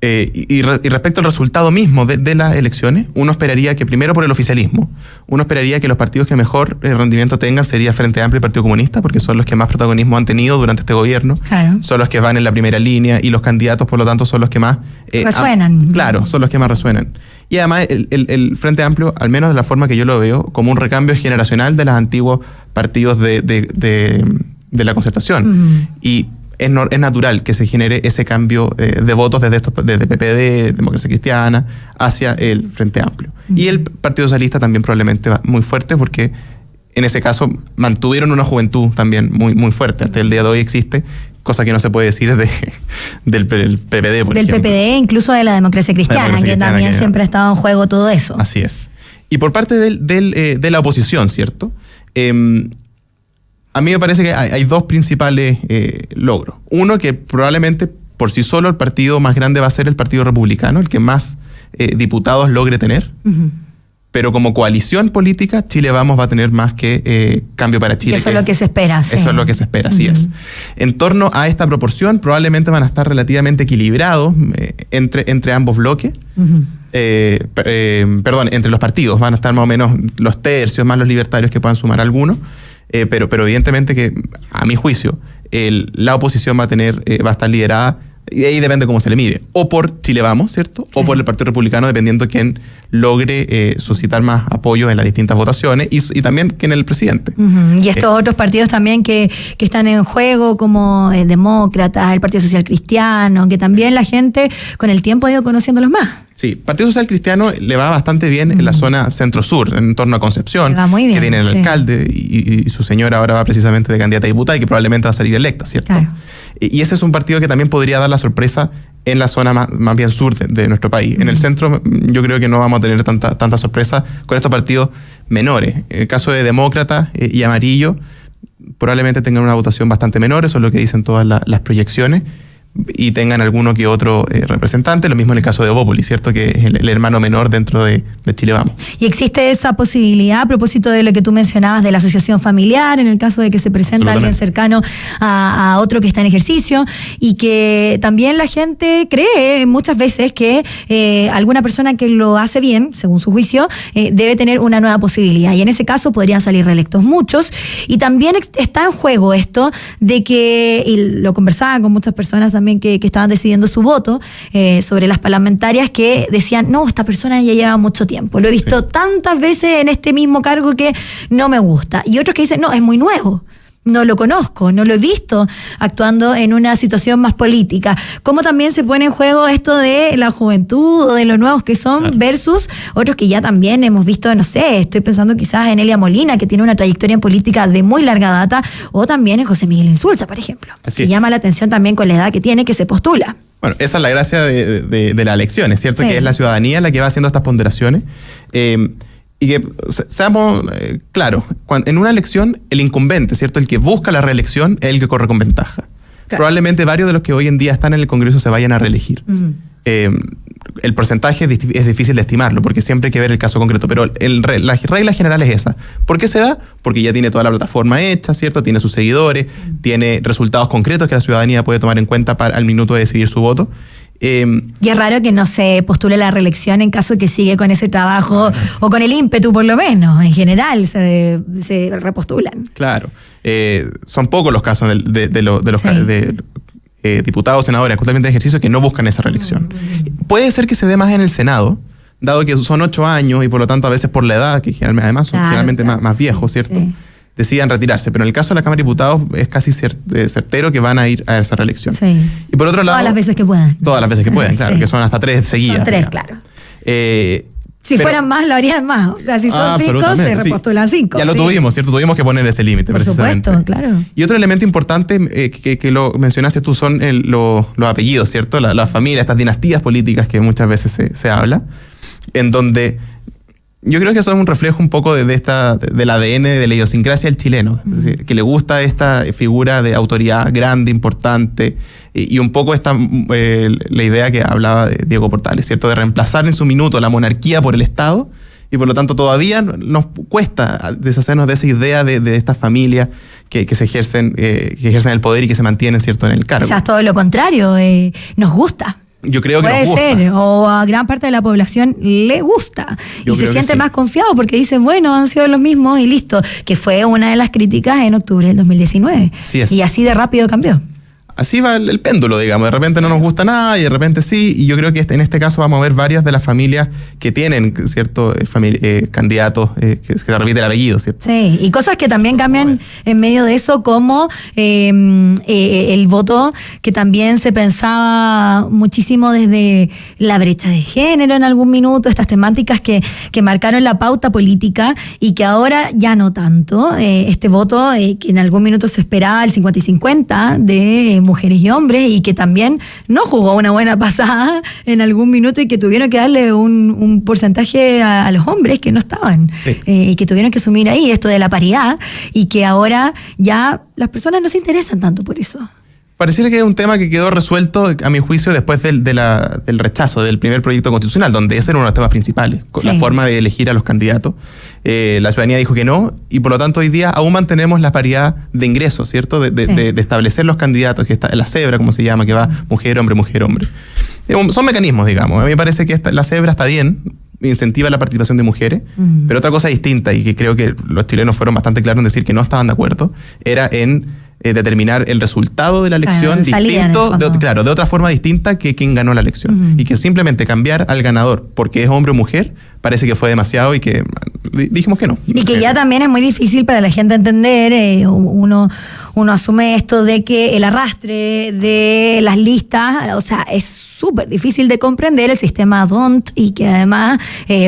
Y respecto al resultado mismo de las elecciones, uno esperaría que, primero por el oficialismo, uno esperaría que los partidos que mejor rendimiento tengan sería Frente Amplio y Partido Comunista, porque son los que más protagonismo han tenido durante este gobierno, son los que van en la primera línea y los candidatos, por lo tanto, son los que más resuenan. Claro, son los que más resuenan. Y además el Frente Amplio, al menos de la forma que yo lo veo, como un recambio generacional de los antiguos partidos de la Concertación. Y es natural que se genere ese cambio de votos desde PPD, Democracia Cristiana, hacia el Frente Amplio. Y el Partido Socialista también probablemente va muy fuerte, porque en ese caso mantuvieron una juventud también muy, muy fuerte. Hasta el día de hoy existe, cosa que no se puede decir del PPD, por ejemplo. Del PPD, incluso de la Democracia Cristiana, que también siempre ha estado en juego todo eso. Así es. Y por parte de la oposición, ¿cierto? A mí me parece que hay dos principales logros. Uno, que probablemente por sí solo el partido más grande va a ser el Partido Republicano, el que más diputados logre tener. Pero como coalición política, Chile Vamos va a tener más que Cambio para Chile. Y eso es lo que se espera. Sí. Eso es lo que se espera, así es. En torno a esta proporción, probablemente van a estar relativamente equilibrados entre ambos bloques. Entre los partidos. Van a estar más o menos los tercios, más los libertarios que puedan sumar algunos. Pero evidentemente que, a mi juicio, la oposición va a estar liderada, y ahí depende cómo se le mire, o por Chile Vamos, ¿cierto? O por el Partido Republicano, dependiendo quién logre suscitar más apoyo en las distintas votaciones y también que en el presidente. Y estos otros partidos también que están en juego, como Demócratas, el Partido Social Cristiano, que también la gente con el tiempo ha ido conociéndolos más. Sí, Partido Social Cristiano le va bastante bien en la zona centro-sur, en torno a Concepción, va muy bien, que tiene el alcalde y su señora ahora va precisamente de candidata a diputada y que probablemente va a salir electa, ¿cierto? Claro. Y ese es un partido que también podría dar la sorpresa en la zona más bien sur de nuestro país. En el centro yo creo que no vamos a tener tanta sorpresa con estos partidos menores. En el caso de Demócrata y Amarillo, probablemente tengan una votación bastante menor, eso es lo que dicen todas las proyecciones, y tengan alguno que otro representante, lo mismo en el caso de Evópolis, ¿cierto? Que es el hermano menor dentro de Chile Vamos. Y existe esa posibilidad, a propósito de lo que tú mencionabas de la asociación familiar, en el caso de que se presenta alguien cercano a otro que está en ejercicio, y que también la gente cree muchas veces que alguna persona que lo hace bien, según su juicio, debe tener una nueva posibilidad, y en ese caso podrían salir reelectos muchos, y también está en juego esto de que, y lo conversaba con muchas personas también que estaban decidiendo su voto, sobre las parlamentarias, que decían, no, esta persona ya lleva mucho tiempo, lo he visto tantas veces en este mismo cargo que no me gusta, y otros que dicen, no, es muy nuevo, no lo conozco, no lo he visto actuando en una situación más política. ¿Cómo también se pone en juego esto de la juventud o de los nuevos que son, claro, versus otros que ya también hemos visto, no sé, estoy pensando quizás en Elia Molina, que tiene una trayectoria en política de muy larga data, o también en José Miguel Insulza, por ejemplo, que llama la atención también con la edad que tiene, que se postula? Bueno, esa es la gracia de las elecciones, ¿cierto? Sí. Que es la ciudadanía la que va haciendo estas ponderaciones. Y que seamos claros, en una elección el incumbente, ¿cierto? El que busca la reelección es el que corre con ventaja. Claro. Probablemente varios de los que hoy en día están en el Congreso se vayan a reelegir. El porcentaje es difícil de estimarlo, porque siempre hay que ver el caso concreto, pero la regla general es esa. ¿Por qué se da? Porque ya tiene toda la plataforma hecha, ¿cierto? Tiene sus seguidores, tiene resultados concretos que la ciudadanía puede tomar en cuenta al minuto de decidir su voto. Y es raro que no se postule la reelección en caso que sigue con ese trabajo, o con el ímpetu por lo menos, en general se repostulan. Claro, son pocos los casos de los diputados, senadores, actualmente de ejercicio, que no buscan esa reelección. Puede ser que se dé más en el Senado, dado que son 8 años y por lo tanto a veces por la edad, que además son generalmente más viejos, ¿cierto? Sí. Decidan retirarse, pero en el caso de la Cámara de Diputados es casi certero que van a ir a esa reelección. Sí. Y por otro lado, todas las veces que puedan. Todas las veces que puedan, claro, sí, que son hasta 3 seguidas. Son 3, claro. Si fueran más, lo harían más. O sea, si son 5, se repostulan 5. Ya lo tuvimos, ¿cierto? Tuvimos que poner ese límite, precisamente. Por supuesto, claro. Y otro elemento importante que lo mencionaste tú son los apellidos, ¿cierto? Las familias, estas dinastías políticas que muchas veces se habla, en donde yo creo que son un reflejo un poco del ADN, de la idiosincrasia del chileno, es decir, que le gusta esta figura de autoridad grande, importante, y un poco la idea que hablaba de Diego Portales, ¿cierto? De reemplazar en su minuto la monarquía por el Estado, y por lo tanto todavía nos cuesta deshacernos de esa idea de estas familias que ejercen el poder y que se mantienen, ¿cierto?, en el cargo. Quizás todo lo contrario, nos gusta. Yo creo que puede ser, o a gran parte de la población le gusta y se siente más confiado porque dice, bueno, han sido los mismos y listo, que fue una de las críticas en octubre del 2019. Y así de rápido cambió. Así va el péndulo, digamos. De repente no nos gusta nada y de repente sí. Y yo creo que en este caso vamos a ver varias de las familias que tienen, ¿cierto? Candidatos que se repite el apellido, ¿cierto? Sí, y cosas que también cambian en medio de eso, como el voto, que también se pensaba muchísimo desde la brecha de género en algún minuto, estas temáticas que marcaron la pauta política y que ahora ya no tanto. Este voto que en algún minuto se esperaba el 50 y 50 de mujeres y hombres, y que también no jugó una buena pasada en algún minuto y que tuvieron que darle un porcentaje a los hombres que no estaban, y que tuvieron que asumir ahí esto de la paridad, y que ahora ya las personas no se interesan tanto por eso. Pareciera que es un tema que quedó resuelto, a mi juicio, después del rechazo del primer proyecto constitucional, donde ese era uno de los temas principales, la forma de elegir a los candidatos. La ciudadanía dijo que no, y por lo tanto hoy día aún mantenemos la paridad de ingresos, ¿cierto? De establecer los candidatos, que está la cebra, como se llama, que va mujer, hombre, mujer, hombre. Son mecanismos, digamos. A mí me parece que la cebra está bien, incentiva la participación de mujeres, pero otra cosa distinta, y que creo que los chilenos fueron bastante claros en decir que no estaban de acuerdo, era en determinar el resultado de la elección distinto, de otra forma distinta que quien ganó la elección. Y que simplemente cambiar al ganador porque es hombre o mujer parece que fue demasiado, y que dijimos que no. Y que ya también es muy difícil para la gente entender, uno asume esto de que el arrastre de las listas, o sea, es súper difícil de comprender el sistema DONT, y que además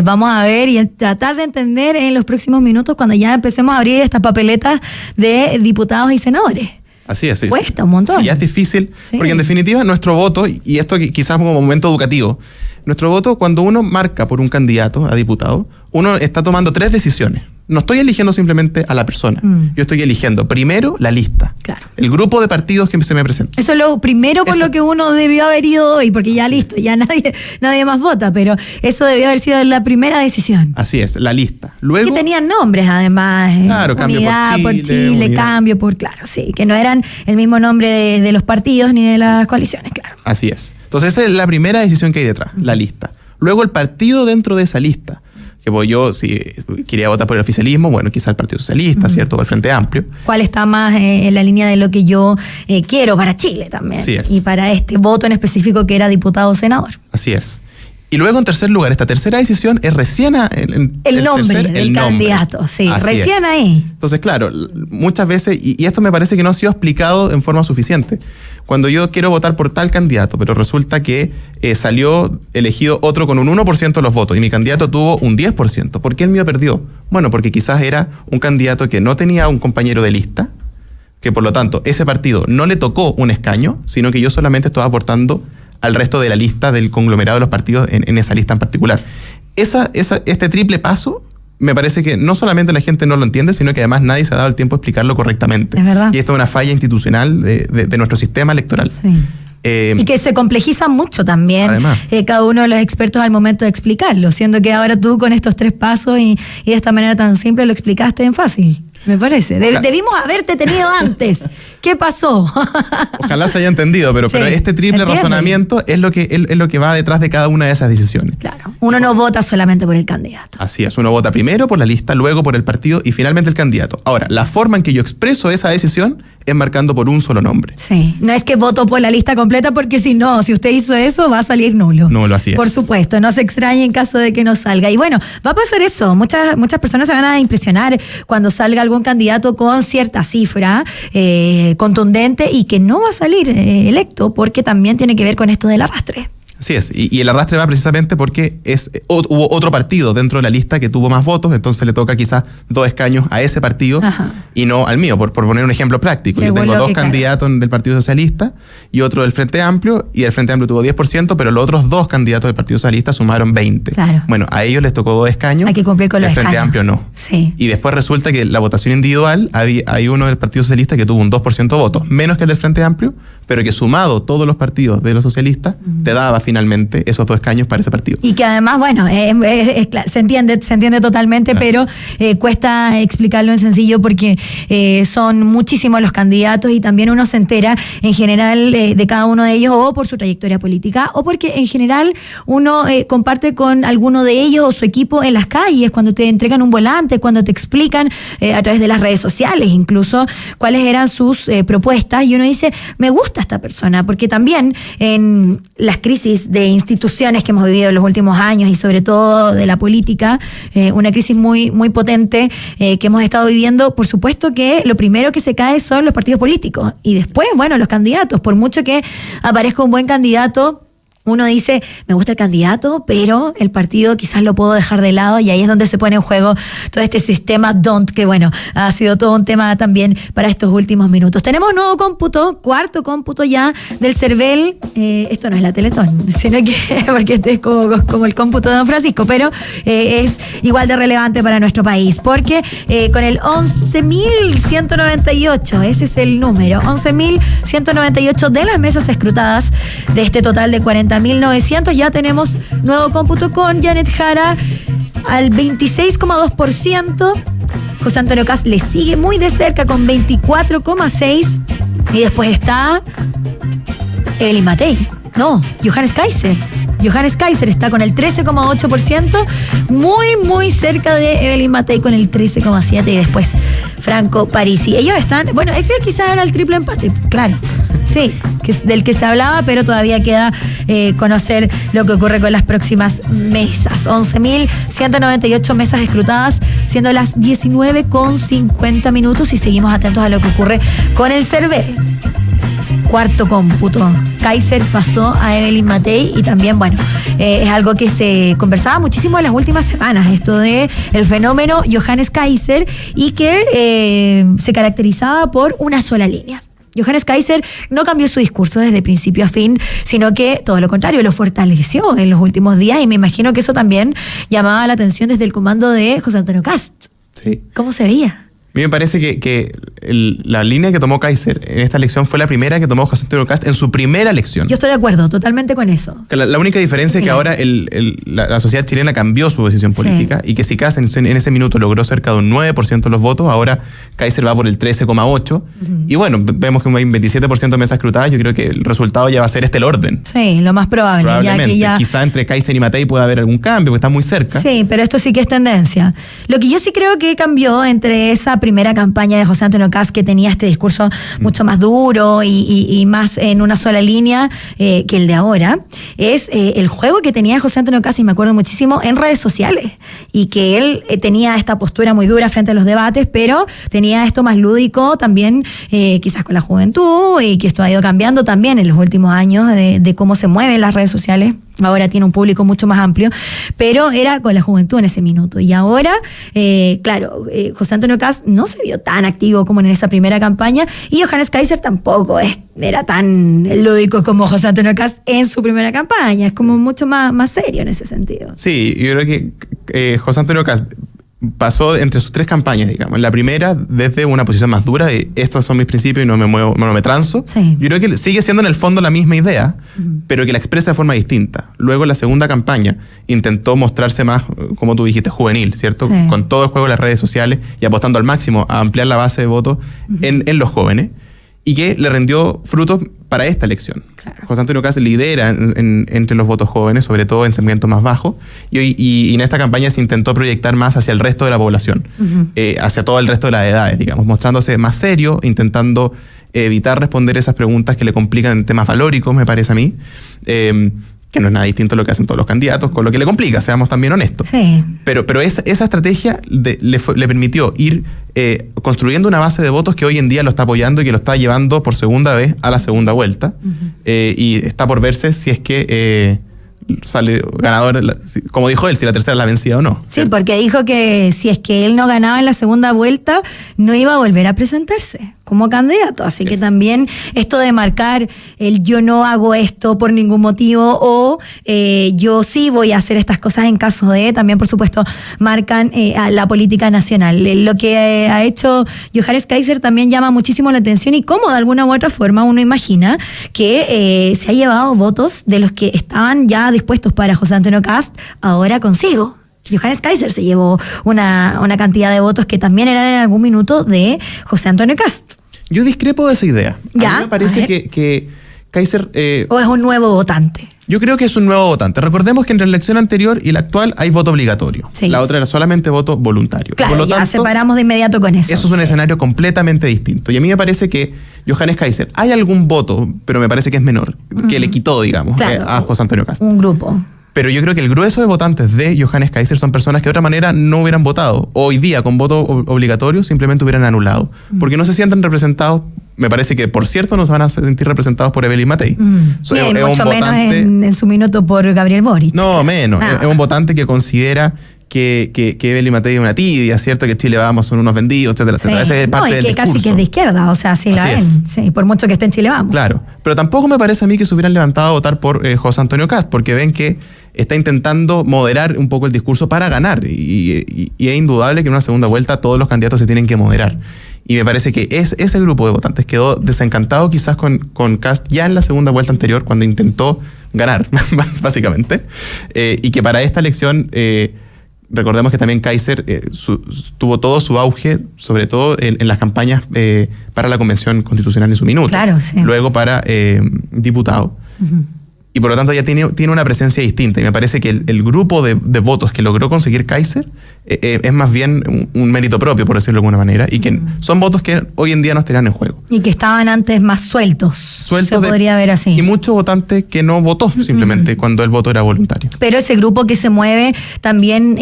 vamos a ver y tratar de entender en los próximos minutos cuando ya empecemos a abrir estas papeletas de diputados y senadores. Así es. Cuesta un montón. Sí, es difícil, sí. Porque en definitiva nuestro voto, y esto quizás como momento educativo, nuestro voto cuando uno marca por un candidato a diputado, uno está tomando 3 decisiones. No estoy eligiendo simplemente a la persona. Yo estoy eligiendo primero la lista. Claro. El grupo de partidos que se me presenta. Eso es lo primero por lo que uno debió haber ido hoy, porque ya listo, ya nadie más vota, pero eso debió haber sido la primera decisión. Así es, la lista. Luego, que tenían nombres además. Claro, Cambio por Chile, Unidad. Cambio por, claro, sí, que no eran el mismo nombre de los partidos ni de las coaliciones, claro. Así es. Entonces esa es la primera decisión que hay detrás, la lista. Luego el partido dentro de esa lista. Que pues yo, si quería votar por el oficialismo, bueno, quizá el Partido Socialista, ¿cierto? O el Frente Amplio. ¿Cuál está más en la línea de lo que yo quiero para Chile también? Así es. Y para este voto en específico que era diputado o senador. Así es. Y luego, en tercer lugar, esta tercera decisión es recién el nombre del candidato, sí, Así recién es. ahí. Entonces, claro, muchas veces, y esto me parece que no ha sido explicado en forma suficiente. Cuando yo quiero votar por tal candidato, pero resulta que salió elegido otro con un 1% de los votos y mi candidato tuvo un 10%. ¿Por qué el mío perdió? Bueno, porque quizás era un candidato que no tenía un compañero de lista, que por lo tanto ese partido no le tocó un escaño, sino que yo solamente estaba aportando al resto de la lista del conglomerado de los partidos en esa lista en particular. Este triple paso, me parece que no solamente la gente no lo entiende, sino que además nadie se ha dado el tiempo de explicarlo correctamente. Es verdad. Y esto es una falla institucional de nuestro sistema electoral. Sí. Y que se complejiza mucho también cada uno de los expertos al momento de explicarlo, siendo que ahora tú con estos 3 pasos y de esta manera tan simple lo explicaste en fácil. Me parece. Debimos haberte tenido antes. ¿Qué pasó? Ojalá se haya entendido, pero este triple razonamiento es lo que va detrás de cada una de esas decisiones. Claro. Uno no vota solamente por el candidato. Así es. Uno vota primero por la lista, luego por el partido y finalmente el candidato. Ahora, la forma en que yo expreso esa decisión es marcando por un solo nombre. Sí. No es que voto por la lista completa, porque si usted hizo eso, va a salir nulo. Nulo, así es. Por supuesto. No se extrañe en caso de que no salga. Y bueno, va a pasar eso. Muchas personas se van a impresionar cuando salga algún candidato con cierta cifra contundente y que no va a salir electo, porque también tiene que ver con esto del arrastre. Así es, y el arrastre va precisamente porque hubo otro partido dentro de la lista que tuvo más votos, entonces le toca quizás 2 escaños a ese partido y no al mío, por poner un ejemplo práctico. Yo tengo 2 candidatos del Partido Socialista y otro del Frente Amplio, y el Frente Amplio tuvo 10%, pero los otros 2 candidatos del Partido Socialista sumaron 20%. Claro. Bueno, a ellos les tocó 2 escaños. Hay que cumplir con los escaños. El Frente Amplio no. Sí. Y después resulta que la votación individual, hay uno del Partido Socialista que tuvo un 2% de votos, menos que el del Frente Amplio, pero que sumado todos los partidos de los socialistas, te daba finalmente esos 2 escaños para ese partido. Y que además, bueno, se entiende totalmente, claro. Pero cuesta explicarlo en sencillo porque son muchísimos los candidatos y también uno se entera en general de cada uno de ellos, o por su trayectoria política, o porque en general uno comparte con alguno de ellos o su equipo en las calles, cuando te entregan un volante, cuando te explican a través de las redes sociales incluso cuáles eran sus propuestas, y uno dice, me gusta esta persona, porque también en las crisis de instituciones que hemos vivido en los últimos años y sobre todo de la política, una crisis muy, muy potente que hemos estado viviendo, por supuesto que lo primero que se cae son los partidos políticos y después, bueno, los candidatos. Por mucho que aparezca un buen candidato, uno dice, me gusta el candidato, pero el partido quizás lo puedo dejar de lado, y ahí es donde se pone en juego todo este sistema DONT, que bueno, ha sido todo un tema también para estos últimos minutos. Tenemos nuevo cómputo, 4º cómputo ya del CERVEL. Esto no es la Teletón, sino que, porque este es como el cómputo de Don Francisco, pero es igual de relevante para nuestro país, porque con el 11.198, ese es el número, 11.198 de las mesas escrutadas de este total de 40.900, ya tenemos nuevo cómputo con Janet Jara al 26,2%. José Antonio Kast le sigue muy de cerca con 24,6%. Y después está Evelyn Matei. No, Johannes Kaiser. Johannes Kaiser está con el 13,8%, muy, muy cerca de Evelyn Matei con el 13,7%, y después Franco Parisi. Ellos están, bueno, ese quizás era el triple empate, claro, sí, del que se hablaba, pero todavía queda conocer lo que ocurre con las próximas mesas. 11.198 mesas escrutadas, siendo las 19:50, y seguimos atentos a lo que ocurre con el CERVEL. 4º cómputo. Kaiser pasó a Evelyn Matei, y también, bueno, es algo que se conversaba muchísimo en las últimas semanas, esto de el fenómeno Johannes Kaiser, y que se caracterizaba por una sola línea. Johannes Kaiser no cambió su discurso desde principio a fin, sino que todo lo contrario, lo fortaleció en los últimos días, y me imagino que eso también llamaba la atención desde el comando de José Antonio Kast. Sí. ¿Cómo se veía? A mí me parece que la línea que tomó Kaiser en esta elección fue la primera que tomó José Antonio Kast en su primera elección. Yo estoy de acuerdo totalmente con eso. Que la única diferencia es que ahora la sociedad chilena cambió su decisión política, y que si Kast en ese minuto logró cerca de un 9% de los votos, ahora Kaiser va por el 13,8%. Y bueno, vemos que hay un 27% de mesas escrutadas. Yo creo que el resultado ya va a ser el orden. Sí, lo más probable. Probablemente. Quizá entre Kaiser y Matei pueda haber algún cambio, porque está muy cerca. Sí, pero esto sí que es tendencia. Lo que yo sí creo que cambió entre esa primera campaña de José Antonio Kast, que tenía este discurso mucho más duro y más en una sola línea que el de ahora, es el juego que tenía José Antonio Kast, y me acuerdo muchísimo, en redes sociales, y que él tenía esta postura muy dura frente a los debates, pero tenía esto más lúdico también, quizás con la juventud, y que esto ha ido cambiando también en los últimos años de cómo se mueven las redes sociales. Ahora tiene un público mucho más amplio, pero era con la juventud en ese minuto. Y ahora, claro, José Antonio Kast no se vio tan activo como en esa primera campaña, y Johannes Kaiser tampoco era tan lúdico como José Antonio Kast en su primera campaña. Es como mucho más serio en ese sentido. Sí, yo creo que José Antonio Kast pasó entre sus tres campañas, digamos. La primera, desde una posición más dura, de estos son mis principios y no me muevo, no me transo. Sí. Yo creo que sigue siendo en el fondo la misma idea, pero que la expresa de forma distinta. Luego, la segunda campaña intentó mostrarse más, como tú dijiste, juvenil, ¿cierto? Sí. Con todo el juego de las redes sociales y apostando al máximo a ampliar la base de votos en los jóvenes, y que le rindió frutos para esta elección. Claro. José Antonio Kast lidera entre los votos jóvenes, sobre todo en segmentos más bajos, y en esta campaña se intentó proyectar más hacia el resto de la población, hacia todo el resto de las edades, digamos, mostrándose más serio, intentando evitar responder esas preguntas que le complican en temas valóricos, me parece a mí, que no es nada distinto a lo que hacen todos los candidatos, con lo que le complica, seamos también honestos. Sí. Pero esa estrategia le permitió ir construyendo una base de votos que hoy en día lo está apoyando y que lo está llevando por segunda vez a la segunda vuelta. Y está por verse si es que sale ganador, como dijo él, si la tercera la vencía o no. Sí, ¿cierto? porque dijo que si es que él no ganaba en la segunda vuelta, no iba a volver a presentarse como candidato. Así que también esto de marcar el yo no hago esto por ningún motivo, o yo sí voy a hacer estas cosas en caso de, también por supuesto marcan a la política nacional. Lo que ha hecho Johannes Kaiser también llama muchísimo la atención, y cómo de alguna u otra forma uno imagina que se ha llevado votos de los que estaban ya dispuestos para José Antonio Kast ahora consigo. Johannes Kaiser se llevó una cantidad de votos que también eran en algún minuto de José Antonio Kast. Yo discrepo de esa idea. Ya, a mí me parece que Kaiser... ¿O es un nuevo votante? Yo creo que es un nuevo votante. Recordemos que entre la elección anterior y la actual hay voto obligatorio. Sí. La otra era solamente voto voluntario. Claro, Por lo ya tanto, separamos de inmediato con eso. eso es un escenario completamente distinto. Y a mí me parece que Johannes Kaiser, hay algún voto, pero me parece que es menor, que le quitó, digamos, Claro, a José Antonio Kast. un grupo. Pero yo creo que el grueso de votantes de Johannes Kaiser son personas que de otra manera no hubieran votado. Hoy día, con voto obligatorio, simplemente hubieran anulado. Porque no se sienten representados. Me parece que, por cierto, no se van a sentir representados por Evelyn Matei. Sí, Es mucho un menos votante... en su minuto por Gabriel Boric. No, menos. Nada. Es un votante que considera que Evelyn Matei es una tibia, ¿cierto? Que Chile Vamos son unos vendidos, etcétera, Sí. etcétera. Ese es parte No, y del que discurso. casi que es de izquierda, o sea, sí la Así ven. es. Sí, por mucho que esté en Chile Vamos. Claro. Pero tampoco me parece a mí que se hubieran levantado a votar por José Antonio Kast, porque ven que está intentando moderar un poco el discurso para ganar. Y es indudable que en una segunda vuelta todos los candidatos se tienen que moderar. Y me parece que ese grupo de votantes quedó desencantado quizás con Kast ya en la segunda vuelta anterior, cuando intentó ganar, básicamente. Y que para esta elección... recordemos que también Kaiser tuvo todo su auge, sobre todo en las campañas para la Convención Constitucional en su minuto. Claro, sí. Luego para diputado. Y por lo tanto ya tiene una presencia distinta. Y me parece que el grupo de votos que logró conseguir Kaiser es más bien un mérito propio, por decirlo de alguna manera. Y que son votos que hoy en día no estarían en juego. Y que estaban antes más sueltos. Se podría ver así. Y mucho votante que no votó simplemente cuando el voto era voluntario. Pero ese grupo que se mueve también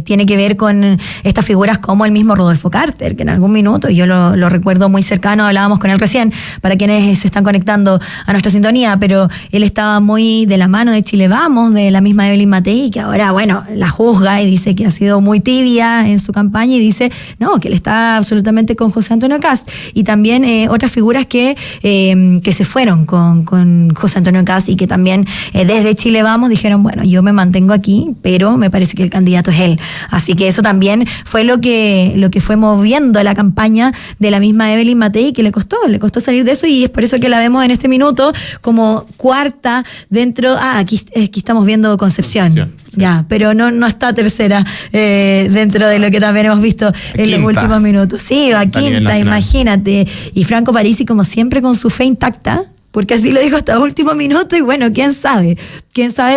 tiene que ver con estas figuras como el mismo Rodolfo Carter, que en algún minuto, yo lo recuerdo muy cercano, hablábamos con él recién, para quienes se están conectando a nuestra sintonía, pero él estaba muy de la mano de Chile Vamos, de la misma Evelyn Matei, que ahora, bueno, la juzga y dice que ha sido muy tibia en su campaña y dice, no, que él está absolutamente con José Antonio Kast. Y también otras figuras que se fueron con José Antonio Kast y que también desde Chile Vamos dijeron, bueno, yo me mantengo aquí, pero me parece que el candidato es él. Así que eso también fue lo que fue moviendo la campaña de la misma Evelyn Matei, que le costó salir de eso, y es por eso que la vemos en este minuto como cuarta dentro. Aquí estamos viendo Concepción. Sí. Ya, pero no está tercera dentro de lo que también hemos visto en los últimos minutos. Sí, va quinta, imagínate. Y Franco Parisi, como siempre, con su fe intacta, porque así lo dijo hasta el último minuto, y bueno, quién sabe,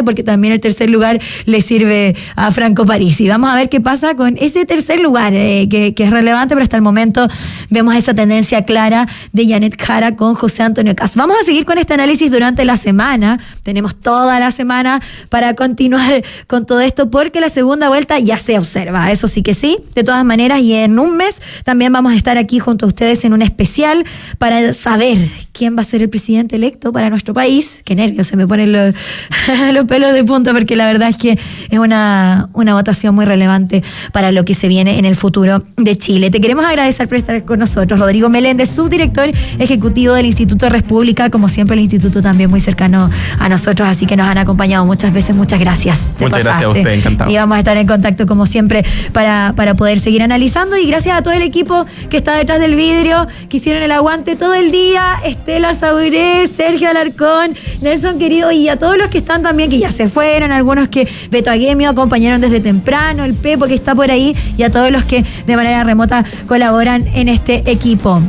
porque también el tercer lugar le sirve a Franco Parisi. Vamos a ver qué pasa con ese tercer lugar, que es relevante, pero hasta el momento vemos esa tendencia clara de Janet Jara con José Antonio Kast. Vamos a seguir con este análisis durante la semana, tenemos toda la semana para continuar con todo esto, porque la segunda vuelta ya se observa, eso sí que sí, de todas maneras, y en un mes también vamos a estar aquí junto a ustedes en un especial para saber quién va a ser el presidente electo para nuestro país. Qué nervios, se me ponen los pelos de punta, porque la verdad es que es una votación muy relevante para lo que se viene en el futuro de Chile. Te queremos agradecer por estar con nosotros, Rodrigo Meléndez, subdirector ejecutivo del Instituto República, como siempre el instituto también muy cercano a nosotros, así que nos han acompañado muchas veces. Muchas gracias. Muchas gracias a usted, encantado. Y vamos a estar en contacto como siempre para poder seguir analizando, y gracias a todo el equipo que está detrás del vidrio, que hicieron el aguante todo el día, Estela Sauré, Sergio Alarcón, Nelson querido, y a todos los que están también, que ya se fueron, algunos que Beto Aguemio acompañaron desde temprano, el Pepo que está por ahí, y a todos los que de manera remota colaboran en este equipo.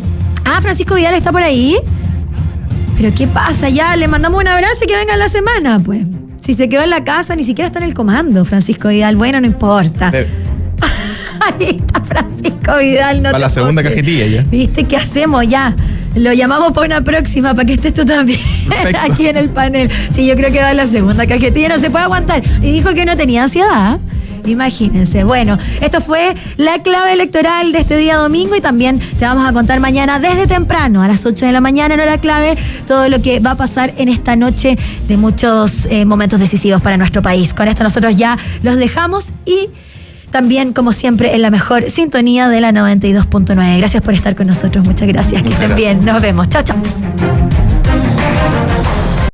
Francisco Vidal está por ahí. Pero ¿qué pasa? Ya le mandamos un abrazo y que venga en la semana, pues. Si se quedó en la casa, ni siquiera está en el comando, Francisco Vidal. Bueno, no importa. Ahí está Francisco Vidal. No para la segunda cajetilla ya. ¿Viste qué hacemos ya? Lo llamamos para una próxima, para que estés tú también. Perfecto. Aquí en el panel. Sí, yo creo que va en la segunda cajetilla, no se puede aguantar. Y dijo que no tenía ansiedad. Imagínense. Bueno, esto fue la clave electoral de este día domingo, y también te vamos a contar mañana desde temprano, a las 8 de la mañana en hora clave, todo lo que va a pasar en esta noche de muchos momentos decisivos para nuestro país. Con esto nosotros ya los dejamos, y también, como siempre, en la mejor sintonía de la 92.9. Gracias por estar con nosotros. Muchas gracias. Que estén bien. Nos vemos. Chao, chao.